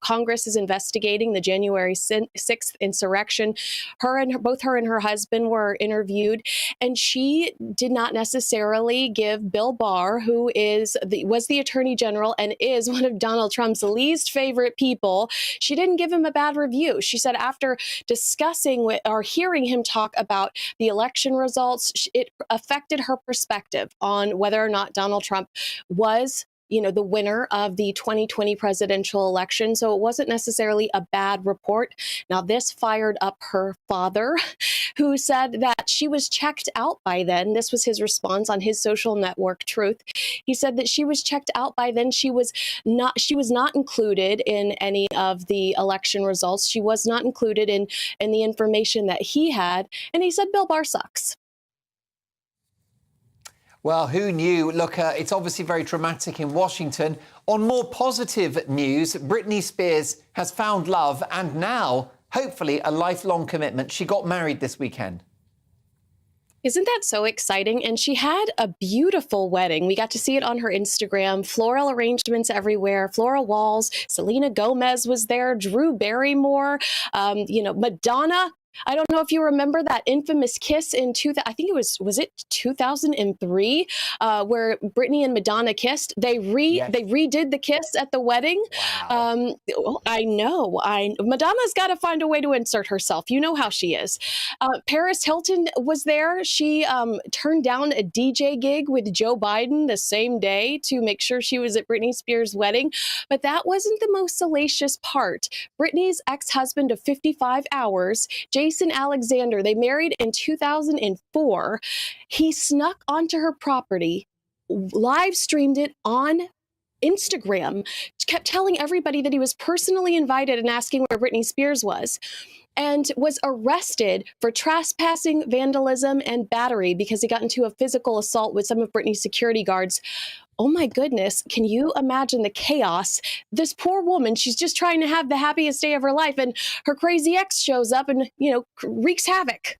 Congress is investigating the January 6th insurrection. Both her and her husband were interviewed, and she did not necessarily give Bill Barr, who was the Attorney General and is one of Donald Trump's least favorite people, she didn't give him a bad review. She said after discussing or hearing him talk about the election results, it affected her perspective on whether or not Donald Trump was the winner of the 2020 presidential election. So it wasn't necessarily a bad report. Now, this fired up her father, who said that she was checked out by then. This was his response on his social network, Truth. He said that she was checked out by then. She was not included in any of the election results. She was not included in the information that he had. And he said Bill Barr sucks. Well, who knew? Look, it's obviously very dramatic in Washington. On more positive news, Britney Spears has found love and now, hopefully, a lifelong commitment. She got married this weekend. Isn't that so exciting? And she had a beautiful wedding. We got to see it on her Instagram. Floral arrangements everywhere, floral walls. Selena Gomez was there, Drew Barrymore, Madonna. I don't know if you remember that infamous kiss in I think it was it 2003, where Britney and Madonna kissed. They redid the kiss at the wedding. Wow. I know. Madonna's got to find a way to insert herself. You know how she is. Paris Hilton was there. She turned down a DJ gig with Joe Biden the same day to make sure she was at Britney Spears' wedding. But that wasn't the most salacious part. Britney's ex-husband of 55 hours, Jason Alexander, they married in 2004. He snuck onto her property, live streamed it on Instagram, kept telling everybody that he was personally invited and asking where Britney Spears was, and was arrested for trespassing, vandalism, and battery because he got into a physical assault with some of Britney's security guards. Oh my goodness, can you imagine the chaos? This poor woman, she's just trying to have the happiest day of her life, and her crazy ex shows up and, wreaks havoc.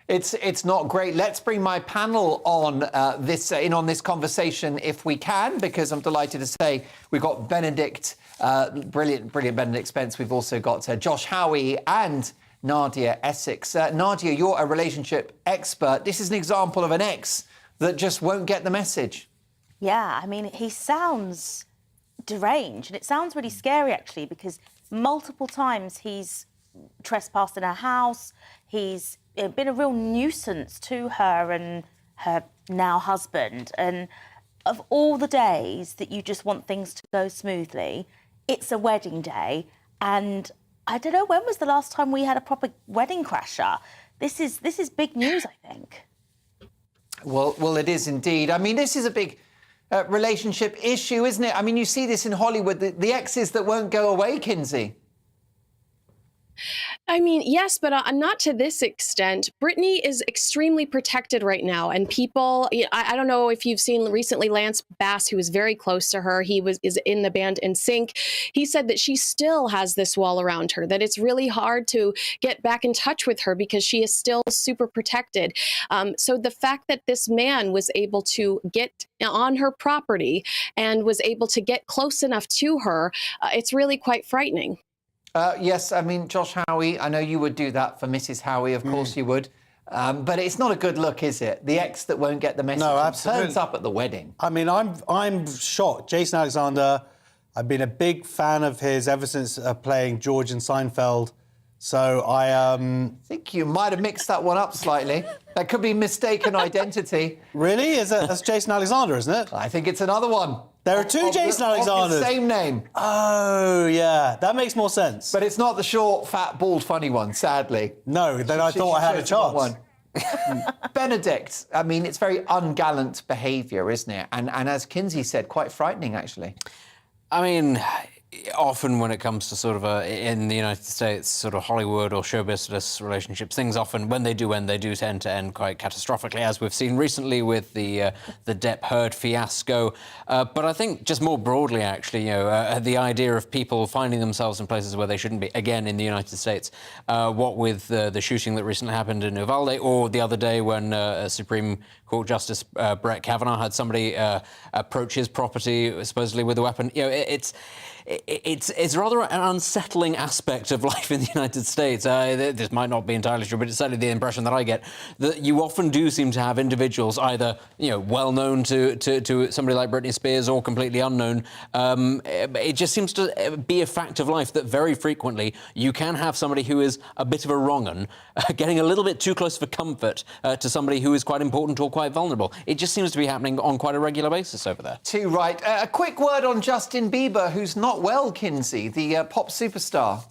It's not great. Let's bring my panel on on this conversation if we can, because I'm delighted to say we've got Benedict, brilliant Benedict Spence. We've also got Josh Howie and Nadia Essex. Nadia, you're a relationship expert. This is an example of an ex that just won't get the message. Yeah, I mean, he sounds deranged, and it sounds really scary, actually, because multiple times he's trespassed in her house. He's been a real nuisance to her and her now husband. And of all the days that you just want things to go smoothly, it's a wedding day. And I don't know, when was the last time we had a proper wedding crasher? This is big news, I think. Well, it is indeed. I mean, this is a big relationship issue, isn't it? I mean, you see this in Hollywood, the exes that won't go away, Kinsey. I mean, yes, but not to this extent. Britney is extremely protected right now, and people, I don't know if you've seen recently Lance Bass, who was very close to her. Is in the band NSYNC. He said that she still has this wall around her, that it's really hard to get back in touch with her because she is still super protected. So the fact that this man was able to get on her property and was able to get close enough to her, it's really quite frightening. Yes, I mean, Josh Howie, I know you would do that for Mrs. Howie, of course you would. But it's not a good look, is it? The ex that won't get the message turns up at the wedding. I mean, I'm shocked. Jason Alexander, I've been a big fan of his ever since playing George in Seinfeld. So I think you might have mixed that one up slightly. That could be mistaken identity. Really? That's Jason Alexander, isn't it? I think it's another one. There are two Jason Alexanders. Same name. Oh, yeah. That makes more sense. But it's not the short, fat, bald, funny one, sadly. No, then I thought I had a chance. Benedict, I mean, it's very ungallant behaviour, isn't it? And as Kinsey said, quite frightening, actually. I mean, often when it comes to sort of in the United States, sort of Hollywood or show business relationships, things often, when they do tend to end quite catastrophically, as we've seen recently with the Depp Heard fiasco. But I think just more broadly, actually, the idea of people finding themselves in places where they shouldn't be, again, in the United States, what with the shooting that recently happened in Uvalde, or the other day when Supreme Court Justice Brett Kavanaugh had somebody approach his property supposedly with a weapon. It's rather an unsettling aspect of life in the United States. This might not be entirely true, but it's certainly the impression that I get, that you often do seem to have individuals either, well known to somebody like Britney Spears or completely unknown. It just seems to be a fact of life that very frequently you can have somebody who is a bit of a wrong-un getting a little bit too close for comfort to somebody who is quite important or quite vulnerable. It just seems to be happening on quite a regular basis over there. Too right. A quick word on Justin Bieber, who's not well, Kinsey, the pop superstar.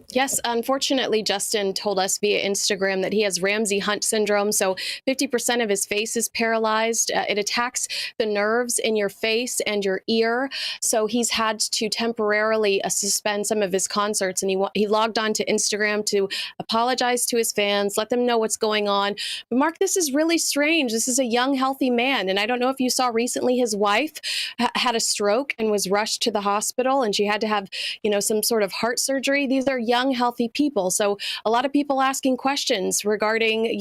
Yes, unfortunately, Justin told us via Instagram that he has Ramsay Hunt syndrome. So 50% of his face is paralyzed. It attacks the nerves in your face and your ear. So he's had to temporarily suspend some of his concerts. And he logged on to Instagram to apologize to his fans, let them know what's going on. But Mark, this is really strange. This is a young, healthy man. And I don't know if you saw recently his wife had a stroke and was rushed to the hospital, and she had to have, some sort of heart surgery. These are young, healthy people. So a lot of people asking questions regarding,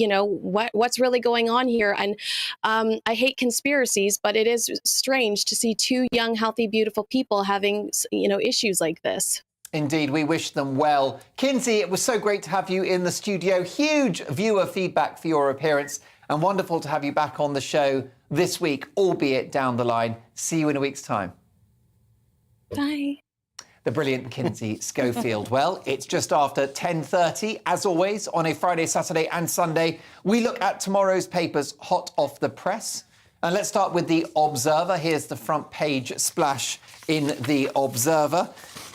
what's really going on here. And I hate conspiracies, but it is strange to see two young, healthy, beautiful people having, issues like this. Indeed, we wish them well. Kinsey, it was so great to have you in the studio. Huge viewer feedback for your appearance, and wonderful to have you back on the show this week, albeit down the line. See you in a week's time. Bye. The brilliant Kinsey Schofield. Well, it's just after 10:30. As always, on a Friday, Saturday and Sunday, we look at tomorrow's papers hot off the press. And let's start with The Observer. Here's the front page splash in The Observer.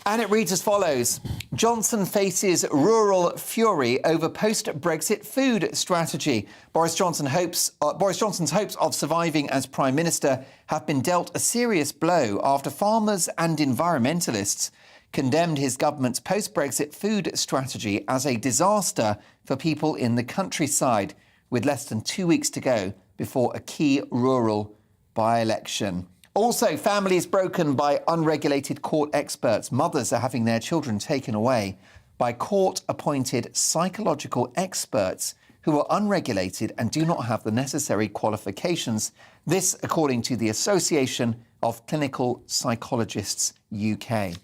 And it reads as follows. Johnson faces rural fury over post-Brexit food strategy. Boris Johnson's hopes of surviving as Prime Minister have been dealt a serious blow after farmers and environmentalists condemned his government's post-Brexit food strategy as a disaster for people in the countryside, with less than 2 weeks to go before a key rural by-election. Also, families broken by unregulated court experts. Mothers are having their children taken away by court-appointed psychological experts who are unregulated and do not have the necessary qualifications. This, according to the Association of Clinical Psychologists UK.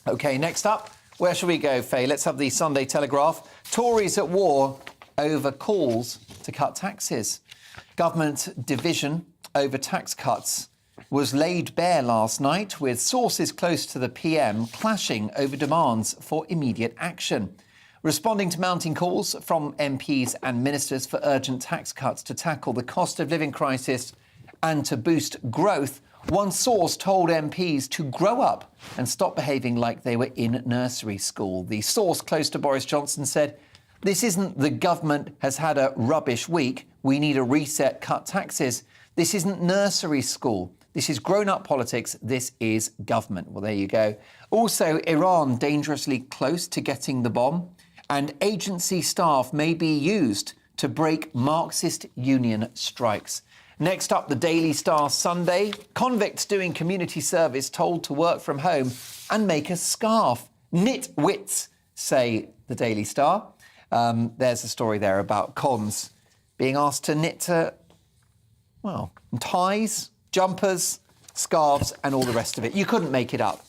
OK, next up, where shall we go, Faye? Let's have the Sunday Telegraph. Tories at war over calls to cut taxes. Government division over tax cuts was laid bare last night, with sources close to the PM clashing over demands for immediate action. Responding to mounting calls from MPs and ministers for urgent tax cuts to tackle the cost of living crisis and to boost growth, one source told MPs to grow up and stop behaving like they were in nursery school. The source close to Boris Johnson said, "This isn't the government has had a rubbish week. We need a reset, cut taxes. This isn't nursery school. This is grown-up politics. This is government." Well, there you go. Also, Iran dangerously close to getting the bomb, and agency staff may be used to break Marxist union strikes. Next up, the Daily Star Sunday. Convicts doing community service told to work from home and make a scarf. Nitwits, say the Daily Star. There's a story there about cons being asked to knit, ties, jumpers, scarves and all the rest of it. You couldn't make it up.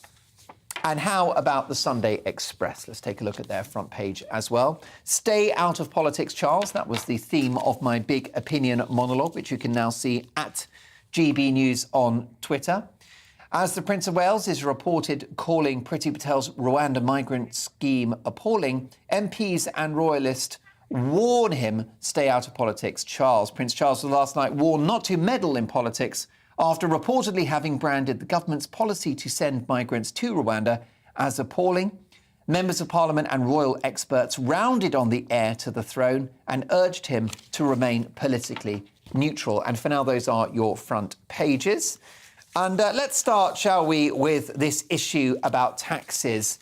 And how about the Sunday Express? Let's take a look at their front page as well. Stay out of politics, Charles. That was the theme of my big opinion monologue, which you can now see at GBNews on Twitter. As the Prince of Wales is reported calling Priti Patel's Rwanda migrant scheme appalling, MPs and royalists warn him stay out of politics. Prince Charles last night warned not to meddle in politics after reportedly having branded the government's policy to send migrants to Rwanda as appalling. Members of Parliament and royal experts rounded on the heir to the throne and urged him to remain politically neutral. And for now, those are your front pages. And let's start, shall we, with this issue about taxes.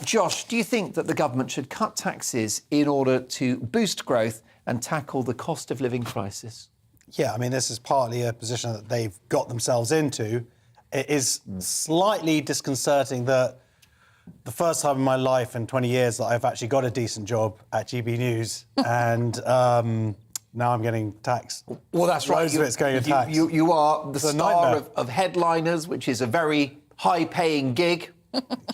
Josh, do you think that the government should cut taxes in order to boost growth and tackle the cost of living crisis? Yeah, I mean, this is partly a position that they've got themselves into. It is slightly disconcerting that the first time in my life in 20 years that I've actually got a decent job at GBNews and now I'm getting taxed. Well, that's right. Loads of it's going in tax. You are the star of Headliners, which is a very high-paying gig.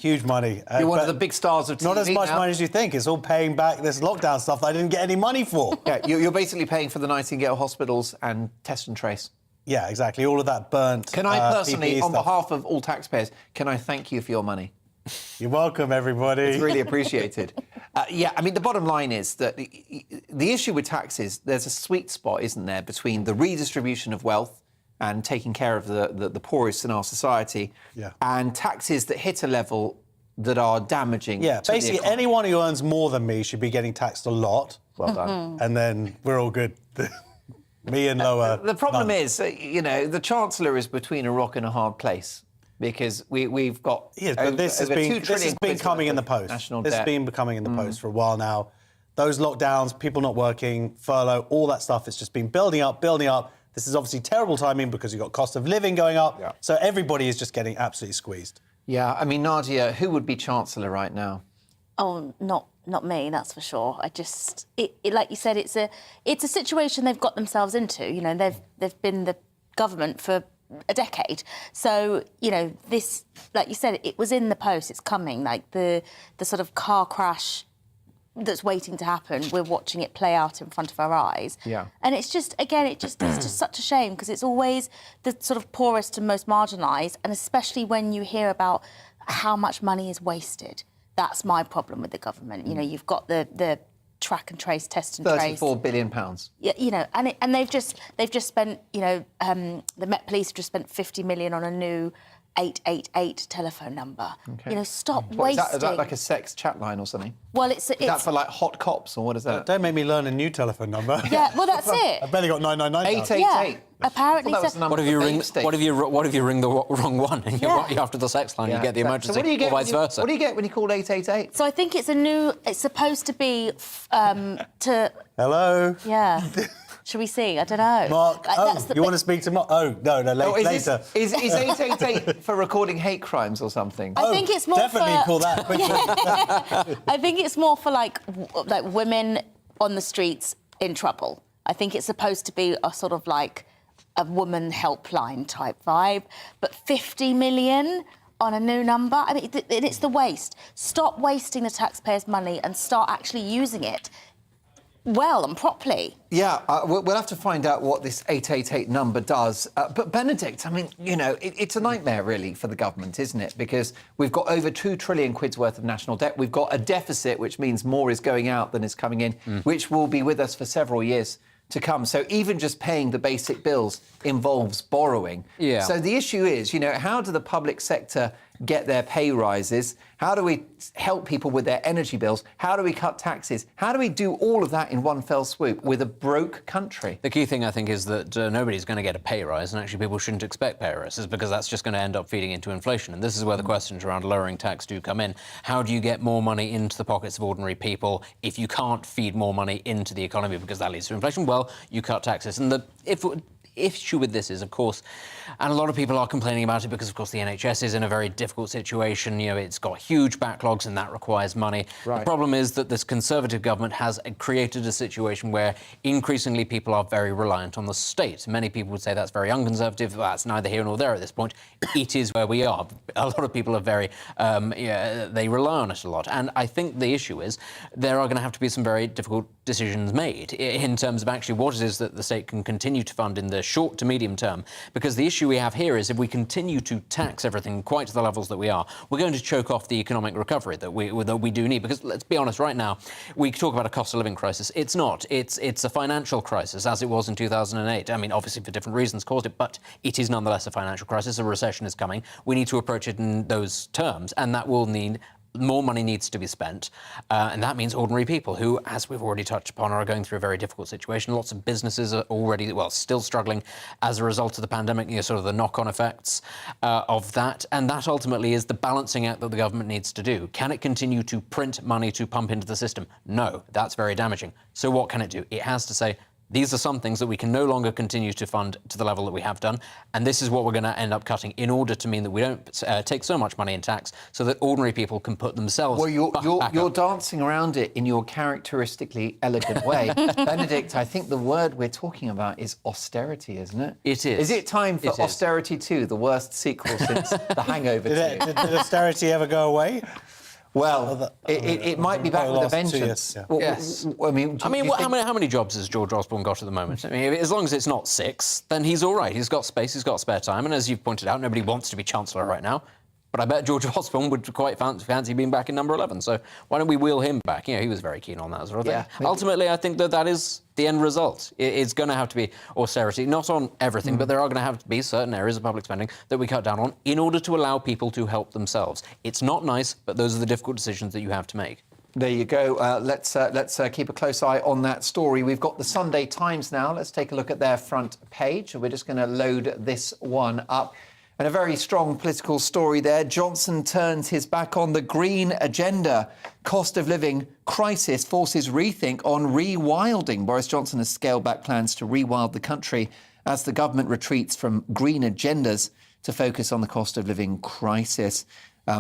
Huge money. You're one of the big stars of TV. Not as much money as you think. It's all paying back this lockdown stuff that I didn't get any money for. Yeah, you're basically paying for the Nightingale hospitals and Test and Trace. Yeah, exactly. All of that burnt. Can I personally, on stuff. behalf of all taxpayers, can I thank you for your money? You're welcome, everybody. It's really appreciated. Yeah, I mean, the bottom line is that the issue with taxes, there's a sweet spot, isn't there, between the redistribution of wealth and taking care of the poorest in our society, and taxes that hit a level that are damaging. Yeah, to basically the economy. anyone who earns more than me should be getting taxed a lot. Well done. And then we're all good. Me and lower. The problem none. is, the Chancellor is between a rock and a hard place because we've got this has been coming in the post. National This has debt. been becoming in the post for a while now. Those lockdowns, people not working, furlough, all that stuff, it's just been building up, building up. This is obviously terrible timing because you've got cost of living going up. So everybody is just getting absolutely squeezed. Yeah, I mean, Nadia, who would be Chancellor right now? Oh, not me, that's for sure. Like you said, it's a situation they've got themselves into. You know, they've been the government for a decade. So, this, like you said, it was in the post, it's coming, like the sort of car crash that's waiting to happen. We're watching it play out in front of our eyes. Yeah. And it's just, again, it's just such a shame because it's always the sort of poorest and most marginalised, and especially when you hear about how much money is wasted. That's my problem with the government. You've got the track and trace, test and trace. £34 billion. Yeah, and they've just spent, the Met Police have just spent 50 million on a new 888 telephone number. Okay. Stop What, wasting. is that like a sex chat line or something? Well, Is that for like hot cops or what is that? Don't make me learn a new telephone number. Yeah, well, that's it. I've barely got 999. 888. Yeah, apparently. Well, that was the number What if you ring the wrong one and you're after the sex line, you get the emergency, So what do you get or vice versa? What do you get when you call 888? So I think it's supposed to be to. Hello. Yeah. Should we see? I don't know. Mark, you want to speak to Mark? Oh, no, later. Is 888 for recording hate crimes or something? I think it's more definitely for... call that. I think it's more for like women on the streets in trouble. I think it's supposed to be a sort of like a woman helpline type vibe. But 50 million on a new number? I mean, it's the waste. Stop wasting the taxpayers' money and start actually using it well and properly. Yeah, we'll have to find out what this 888 number does. But Benedict, I mean, it's a nightmare really for the government, isn't it? Because we've got over 2 trillion quid's worth of national debt. We've got a deficit, which means more is going out than is coming in, which will be with us for several years to come. So even just paying the basic bills involves borrowing. Yeah. So the issue is, how do the public sector get their pay rises? How do we help people with their energy bills? How do we cut taxes? How do we do all of that in one fell swoop with a broke country? The key thing, I think, is that nobody's going to get a pay rise, and actually people shouldn't expect pay rises because that's just going to end up feeding into inflation. And this is where the questions around lowering tax do come in. How do you get more money into the pockets of ordinary people if you can't feed more money into the economy because that leads to inflation? Well, you cut taxes. And the issue with this is, of course, and a lot of people are complaining about it because, of course, the NHS is in a very difficult situation. It's got huge backlogs and that requires money. Right. The problem is that this Conservative government has created a situation where increasingly people are very reliant on the state. Many people would say that's very unconservative. That's neither here nor there at this point. It is where we are. A lot of people are very, they rely on it a lot. And I think the issue is there are going to have to be some very difficult decisions made in terms of actually what it is that the state can continue to fund in the short to medium term, because the issue we have here is if we continue to tax everything quite to the levels that we are, we're going to choke off the economic recovery that we do need. Because let's be honest, right now, we talk about a cost of living crisis. It's not. It's a financial crisis, as it was in 2008. I mean, obviously for different reasons caused it, but it is nonetheless a financial crisis. A recession is coming. We need to approach it in those terms, and that will mean more money needs to be spent, and that means ordinary people who, as we've already touched upon, are going through a very difficult situation. Lots of businesses are already, still struggling as a result of the pandemic, sort of the knock-on effects of that, and that ultimately is the balancing act that the government needs to do. Can it continue to print money to pump into the system? No, that's very damaging. So what can it do? It has to say, these are some things that we can no longer continue to fund to the level that we have done, and this is what we're going to end up cutting in order to mean that we don't take so much money in tax so that ordinary people can put themselves you're dancing around it in your characteristically elegant way. Benedict, I think the word we're talking about is austerity, isn't it? It is. Is it time for Austerity 2, the worst sequel since The Hangover 2? Did austerity ever go away? Well, it might be back with a vengeance. Yes. I mean, how many jobs has George Osborne got at the moment? I mean, as long as it's not 6, then he's all right. He's got space, he's got spare time, and as you've pointed out, nobody wants to be Chancellor right now. But I bet George Osborne would quite fancy being back in number 11. So why don't we wheel him back? You know, he was very keen on that sort of thing. Yeah, ultimately, I think that is the end result. It's going to have to be austerity, not on everything, but there are going to have to be certain areas of public spending that we cut down on in order to allow people to help themselves. It's not nice, but those are the difficult decisions that you have to make. There you go. Let's keep a close eye on that story. We've got the Sunday Times now. Let's take a look at their front page. We're just going to load this one up. And a very strong political story there. Johnson turns his back on the green agenda. Cost of living crisis forces rethink on rewilding. Boris Johnson has scaled back plans to rewild the country as the government retreats from green agendas to focus on the cost of living crisis.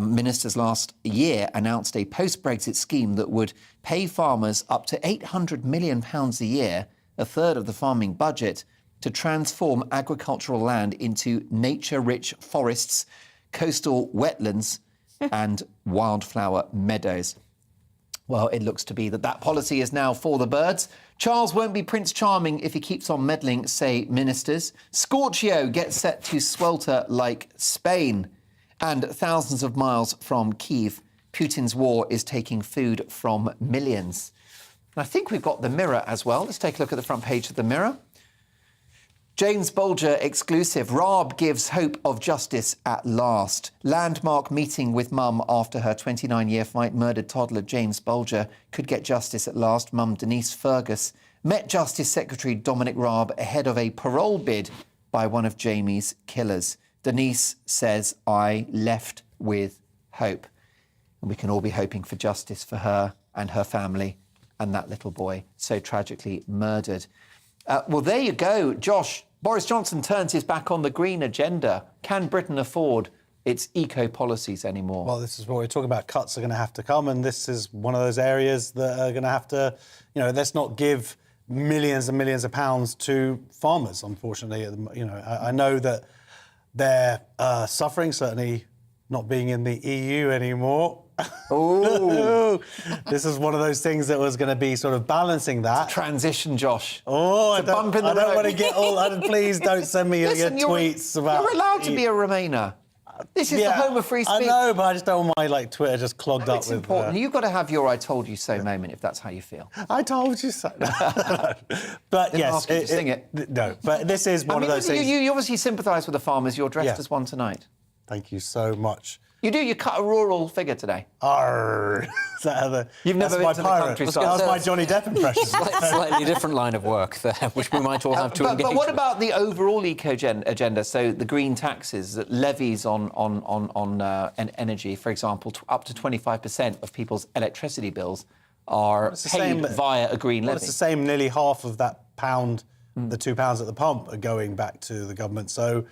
Ministers last year announced a post-Brexit scheme that would pay farmers up to £800 million a year, a third of the farming budget, to transform agricultural land into nature-rich forests, coastal wetlands and wildflower meadows. Well, it looks to be that policy is now for the birds. Charles won't be Prince Charming if he keeps on meddling, say ministers. Scorchio gets set to swelter like Spain. And thousands of miles from Kyiv, Putin's war is taking food from millions. And I think we've got the Mirror as well. Let's take a look at the front page of the Mirror. James Bulger exclusive. Raab gives hope of justice at last. Landmark meeting with mum after her 29-year fight. Murdered toddler James Bulger could get justice at last. Mum Denise Fergus met Justice Secretary Dominic Raab ahead of a parole bid by one of Jamie's killers. Denise says, I left with hope. And we can all be hoping for justice for her and her family and that little boy so tragically murdered. Well, there you go, Josh. Boris Johnson turns his back on the green agenda. Can Britain afford its eco-policies anymore? Well, this is what we're talking about. Cuts are going to have to come, and this is one of those areas that are going to have to, let's not give millions and millions of pounds to farmers, unfortunately. I know that they're suffering, certainly not being in the EU anymore. Oh, this is one of those things that was going to be sort of balancing that. Transition, Josh. Oh, I don't want to get all... Please don't send me Listen, your tweets about... You're allowed to be a Remainer. This is the home of free speech. I know, but I just don't want my Twitter just clogged up it's with... important. You've got to have your I told you so moment if that's how you feel. I told you so. But Didn't yes... ask you to sing it. No, but this is one of those things... You obviously sympathise with the farmers. You're dressed as one tonight. Thank you so much. You do. You cut a rural figure today. Arr. Is that how You've never been to the countryside. That was my Johnny Depp impression. Slightly different line of work there, which we might all have to engage But what with. about the overall eco-agenda? So the green taxes, levies on energy, for example, up to 25% of people's electricity bills are paid via a green levy. It's the same. Nearly half of that pound, the £2 at the pump, are going back to the government. So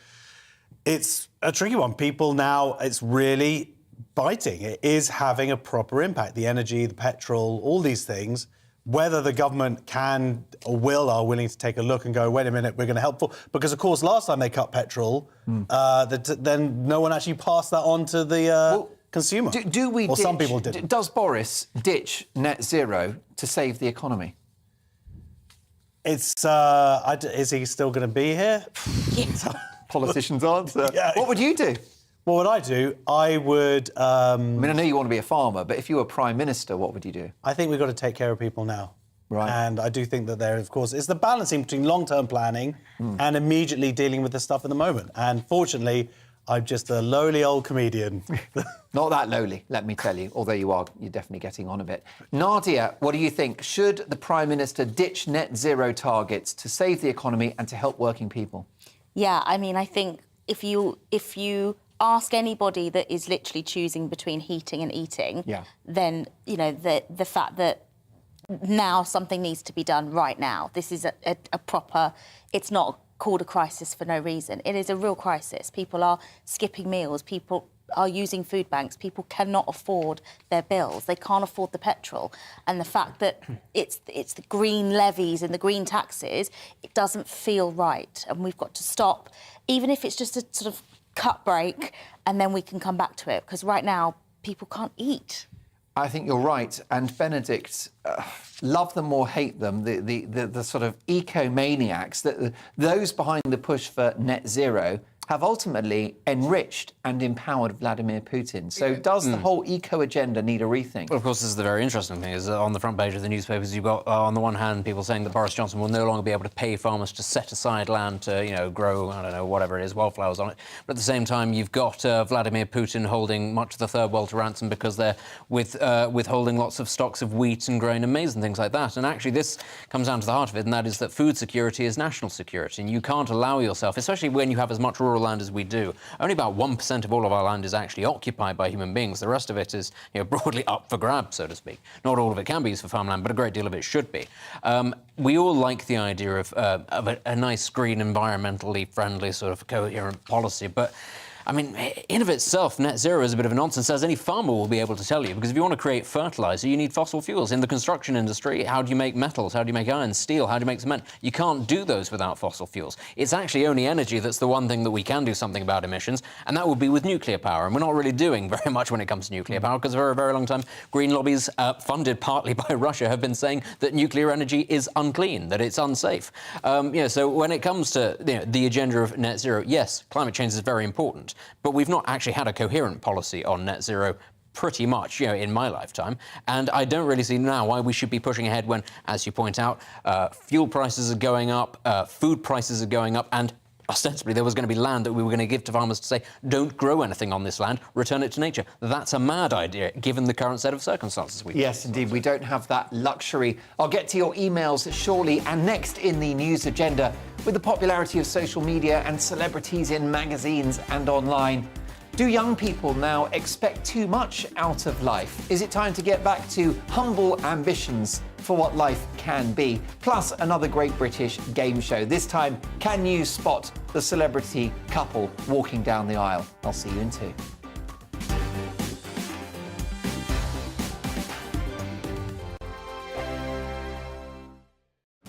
it's a tricky one. People now, it's really biting. It is having a proper impact. The energy, the petrol, all these things. Whether the government can or are willing to take a look and go, wait a minute, we're going to help. Because, of course, last time they cut petrol, then no one actually passed that on to the consumer. Do we or some people didn't. Does Boris ditch net zero to save the economy? It's... is he still going to be here? Politician's answer. Yeah. What would you do? What would I do? I would... I know you want to be a farmer, but if you were Prime Minister, what would you do? I think we've got to take care of people now. Right. And I do think that there, of course, it's the balancing between long-term planning and immediately dealing with the stuff in the moment. And fortunately, I'm just a lowly old comedian. Not that lowly, let me tell you, although you're definitely getting on a bit. Nadia, what do you think? Should the Prime Minister ditch net zero targets to save the economy and to help working people? Yeah, I mean, I think if you ask anybody that is literally choosing between heating and eating, then, the fact that now something needs to be done right now. This is a proper... It's not called a crisis for no reason. It is a real crisis. People are skipping meals. People are using food banks. People cannot afford their bills. They can't afford the petrol. And the fact that it's the green levies and the green taxes, it doesn't feel right. And we've got to stop, even if it's just a sort of cut break, and then we can come back to it. Because right now, people can't eat. I think you're right. And Benedict, love them or hate them, the sort of eco-maniacs, those behind the push for net zero have ultimately enriched and empowered Vladimir Putin. So does the whole eco-agenda need a rethink? Well, of course, this is the very interesting thing, is that on the front page of the newspapers, you've got, on the one hand, people saying that Boris Johnson will no longer be able to pay farmers to set aside land to, grow, I don't know, whatever it is, wildflowers on it. But at the same time, you've got Vladimir Putin holding much of the third world to ransom because they're withholding lots of stocks of wheat and grain and maize and things like that. And actually, this comes down to the heart of it, and that is that food security is national security. And you can't allow yourself, especially when you have as much rural land as we do, only about 1% of all of our land is actually occupied by human beings. The rest of it is broadly up for grabs, so to speak. Not all of it can be used for farmland, but a great deal of it should be. We all like the idea of a nice, green, environmentally friendly sort of coherent policy, but I mean, in of itself, net zero is a bit of a nonsense, as any farmer will be able to tell you, because if you want to create fertilizer, you need fossil fuels. In the construction industry, how do you make metals? How do you make iron, steel? How do you make cement? You can't do those without fossil fuels. It's actually only energy that's the one thing that we can do something about emissions, and that would be with nuclear power. And we're not really doing very much when it comes to nuclear power, because for a very long time, green lobbies, funded partly by Russia, have been saying that nuclear energy is unclean, that it's unsafe. So when it comes to the agenda of net zero, yes, climate change is very important. But we've not actually had a coherent policy on net zero pretty much, in my lifetime. And I don't really see now why we should be pushing ahead when, as you point out, fuel prices are going up, food prices are going up, and ostensibly there was going to be land that we were going to give to farmers to say, don't grow anything on this land, return it to nature. That's a mad idea, given the current set of circumstances we face. Yes, indeed, we don't have that luxury. I'll get to your emails shortly, and next in the news agenda, with the popularity of social media and celebrities in magazines and online, do young people now expect too much out of life? Is it time to get back to humble ambitions for what life can be? Plus, another great British game show. This time, can you spot the celebrity couple walking down the aisle? I'll see you in 2.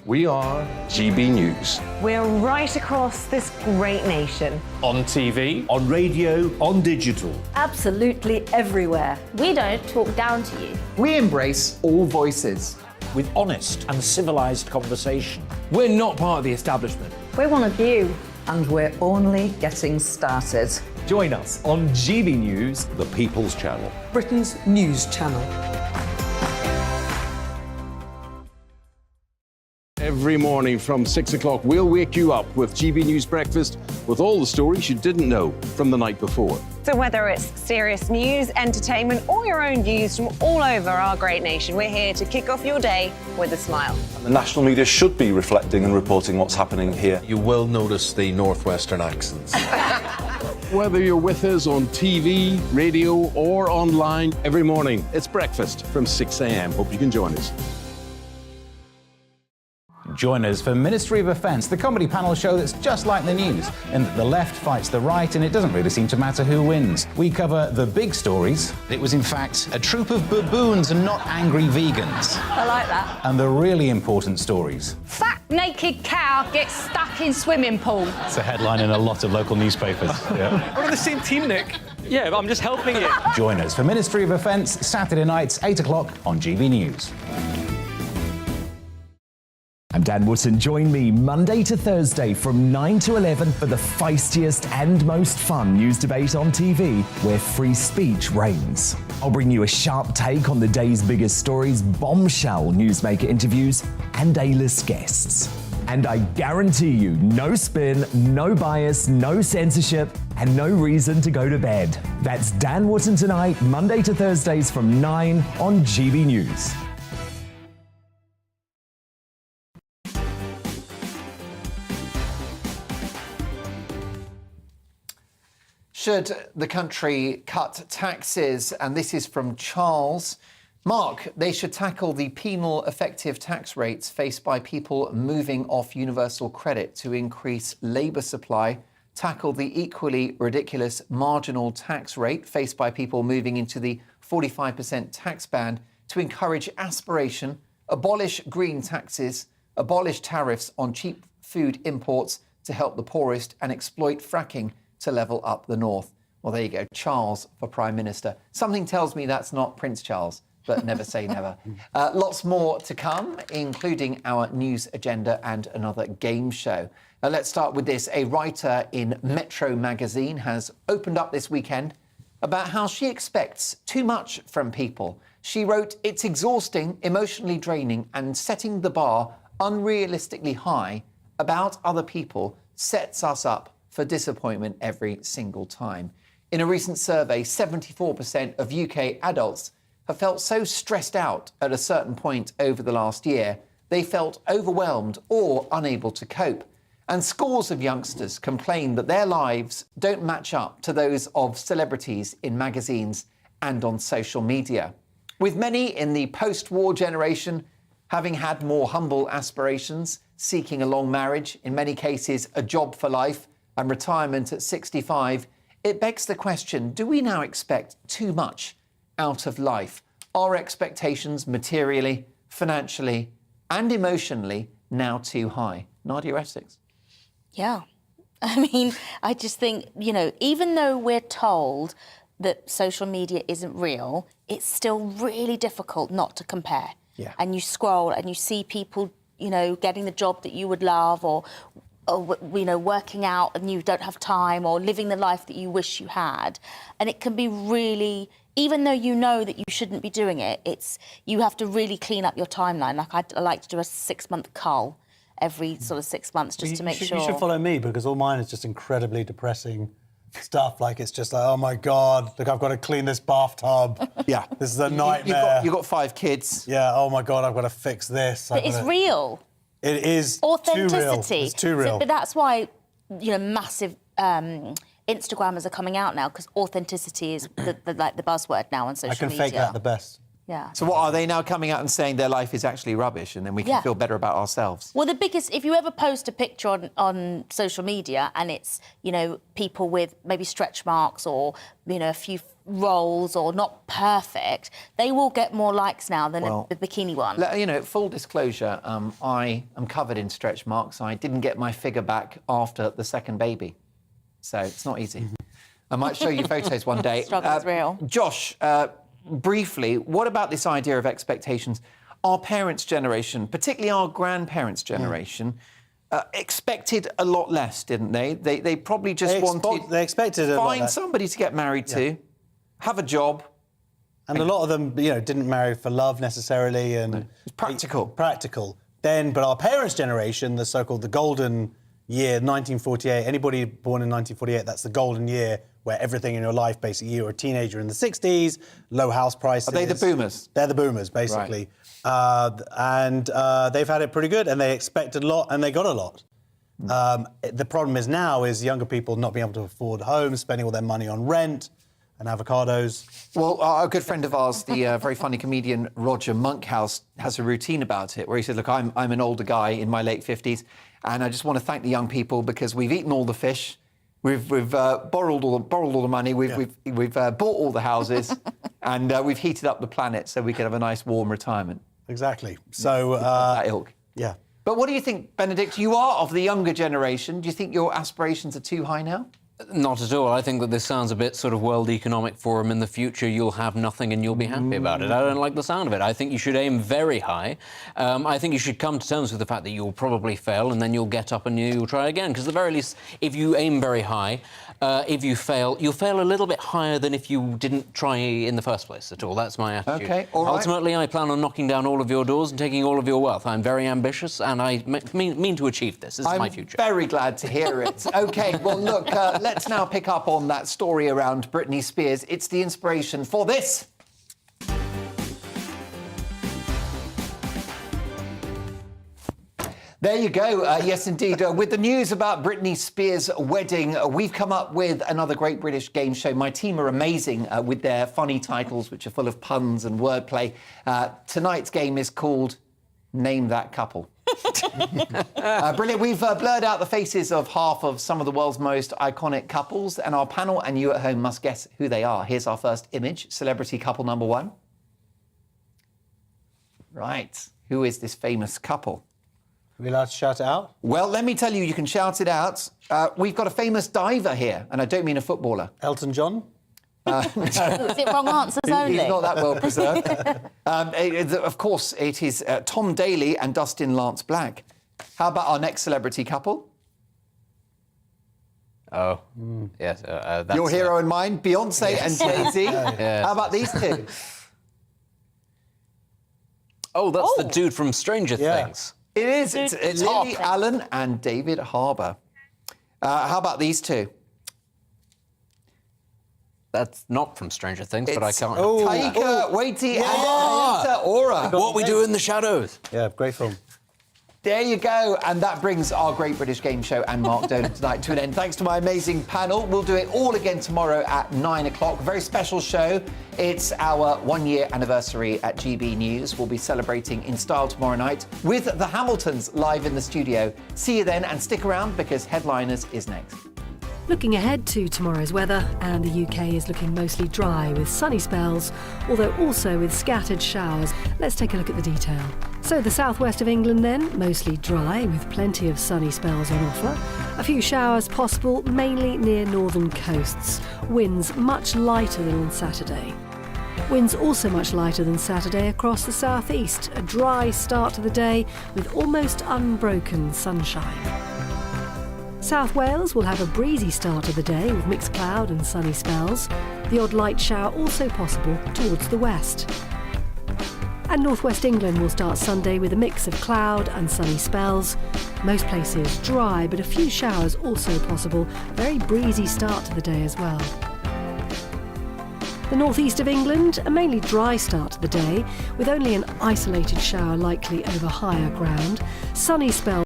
We are GB News. We're right across this great nation. On TV, on radio, on digital. Absolutely everywhere. We don't talk down to you. We embrace all voices. with honest and civilised conversation. We're not part of the establishment. We're one of you. And we're only getting started. Join us on GB News, the People's Channel, Britain's news channel. Every morning from 6 o'clock, we'll wake you up with GB News Breakfast with all the stories you didn't know from the night before. So whether it's serious news, entertainment, or your own views from all over our great nation, we're here to kick off your day with a smile. The national media should be reflecting and reporting what's happening here. You will notice the northwestern accents. Whether you're with us on TV, radio, or online, every morning, it's breakfast from 6 a.m. Hope you can join us. Join us for Ministry of Offence, the comedy panel show that's just like the news, in that the left fights the right and it doesn't really seem to matter who wins. We cover the big stories. It was in fact a troop of baboons and not angry vegans. I like that. And the really important stories. Fat naked cow gets stuck in swimming pool. It's a headline in a lot of local newspapers. Yeah. We're on the same team, Nick. Yeah, but I'm just helping you. Join us for Ministry of Offence, Saturday nights, 8 o'clock on GB News. I'm Dan Wootton. Join me Monday to Thursday from 9 to 11 for the feistiest and most fun news debate on TV, where free speech reigns. I'll bring you a sharp take on the day's biggest stories, bombshell newsmaker interviews, and A-list guests. And I guarantee you, no spin, no bias, no censorship, and no reason to go to bed. That's Dan Wootton Tonight, Monday to Thursdays from 9 on GB News. Should the country cut taxes? And this is from Charles. Mark, they should tackle the penal effective tax rates faced by people moving off universal credit to increase labour supply, tackle the equally ridiculous marginal tax rate faced by people moving into the 45% tax band to encourage aspiration, abolish green taxes, abolish tariffs on cheap food imports to help the poorest, and exploit fracking to level up the north. Well, there you go. Charles for Prime Minister. Something tells me that's not Prince Charles, but never say never. Lots more to come, including our news agenda and another game show. Let's start with this. A writer in Metro magazine has opened up this weekend about how she expects too much from people. She wrote, "It's exhausting, emotionally draining, and setting the bar unrealistically high about other people sets us up for disappointment every single time." In a recent survey, 74% of UK adults have felt so stressed out at a certain point over the last year, they felt overwhelmed or unable to cope. And scores of youngsters complain that their lives don't match up to those of celebrities in magazines and on social media. With many in the post-war generation having had more humble aspirations, seeking a long marriage, in many cases a job for life and retirement at 65, it begs the question, do we now expect too much out of life? Are expectations materially, financially and emotionally now too high? Nadia Essex. Yeah. I mean, I just think, even though we're told that social media isn't real, it's still really difficult not to compare. Yeah. And you scroll and you see people, getting the job that you would love or working out and you don't have time, or living the life that you wish you had. And it can be really, even though you know that you shouldn't be doing it, you have to really clean up your timeline. Like I like to do a 6-month cull every sort of 6 months just to make sure. You should follow me, because all mine is just incredibly depressing stuff. Like, it's just like, oh my God, look, I've got to clean this bathtub. Yeah. This is a nightmare. You've got 5 kids. Yeah, oh my God, I've got to fix this. But it's real. It is authenticity. Too real. It's too real. But that's why, massive Instagrammers are coming out now, because authenticity is the buzzword now on social media. I can fake that the best. Yeah. So what, are they now coming out and saying their life is actually rubbish and then we can feel better about ourselves? Well, the biggest, if you ever post a picture on social media and it's, people with maybe stretch marks or, a few rolls or not perfect, they will get more likes now than a bikini one. Full disclosure, I am covered in stretch marks. I didn't get my figure back after the second baby. So it's not easy. I might show you photos one day. Struggle's real. Josh, briefly, what about this idea of expectations? Our parents' generation, particularly our grandparents' generation, expected a lot less, didn't they? They probably just wanted... They expected a lot find less. somebody to get married to, have a job. And a lot of them, didn't marry for love necessarily. And it's practical. Practical. But our parents' generation, the so-called the golden year, 1948, anybody born in 1948, that's the golden year where everything in your life, basically, you were a teenager in the 60s, low house prices. Are they the boomers? They're the boomers, basically. Right. They've had it pretty good, and they expected a lot, and they got a lot. The problem is now younger people not being able to afford homes, spending all their money on rent and avocados. Well, a good friend of ours, the very funny comedian Roger Monkhouse, has a routine about it where he said, look, I'm an older guy in my late 50s, and I just want to thank the young people because we've eaten all the fish, we've borrowed all the money, we've bought all the houses, and we've heated up the planet so we can have a nice warm retirement. Exactly. So that ilk. Yeah. But what do you think, Benedict? You are of the younger generation. Do you think your aspirations are too high now? Not at all. I think that this sounds a bit sort of World Economic Forum. In the future, you'll have nothing and you'll be happy about it. I don't like the sound of it. I think you should aim very high. I think you should come to terms with the fact that you'll probably fail and then you'll get up and you'll try again. Because at the very least, if you aim very high, if you fail, you'll fail a little bit higher than if you didn't try in the first place at all. That's my attitude. OK, all right. Ultimately, I plan on knocking down all of your doors and taking all of your wealth. I'm very ambitious and I mean to achieve this. This is my future. I'm very glad to hear it. OK, well, look, let's now pick up on that story around Britney Spears. It's the inspiration for this. There you go. Yes, indeed. With the news about Britney Spears' wedding, we've come up with another great British game show. My team are amazing with their funny titles, which are full of puns and wordplay. Tonight's game is called Name That Couple. Brilliant. We've blurred out the faces of half of some of the world's most iconic couples, and our panel and you at home must guess who they are. Here's our first image. Celebrity couple number one. Right. Who is this famous couple? Are we allowed to shout it out? Well, let me tell you, you can shout it out. We've got a famous diver here, and I don't mean a footballer. Elton John? No. Is it wrong answers only? He's not that well preserved. Of course, it is Tom Daley and Dustin Lance Black. How about our next celebrity couple? Oh, yes. That's, Your hero and mine, Beyonce and Jay-Z. Yeah. How about these two? Oh, that's the dude from Stranger Things. It is. It's Lily Allen and David Harbour. How about these two? That's not from Stranger Things, but I can't. Taika Waititi and Ayanna Aura. What We Do in the Shadows. Yeah, great film. There you go. And that brings our Great British Game Show and Mark Dolan Tonight to an end. Thanks to my amazing panel. We'll do it all again tomorrow at 9 o'clock. Very special show. It's our 1-year anniversary at GB News. We'll be celebrating in style tomorrow night with the Hamiltons live in the studio. See you then and stick around because Headliners is next. Looking ahead to tomorrow's weather, and the UK is looking mostly dry with sunny spells, although also with scattered showers. Let's take a look at the detail. So the southwest of England then, mostly dry with plenty of sunny spells on offer. A few showers possible, mainly near northern coasts. Winds much lighter than on Saturday. Winds also much lighter than Saturday across the southeast. A dry start to the day with almost unbroken sunshine. South Wales will have a breezy start of the day with mixed cloud and sunny spells. The odd light shower also possible towards the west. And northwest England will start Sunday with a mix of cloud and sunny spells. Most places dry, but a few showers also possible. Very breezy start to the day as well. The northeast of England, a mainly dry start to the day, with only an isolated shower likely over higher ground. Sunny spells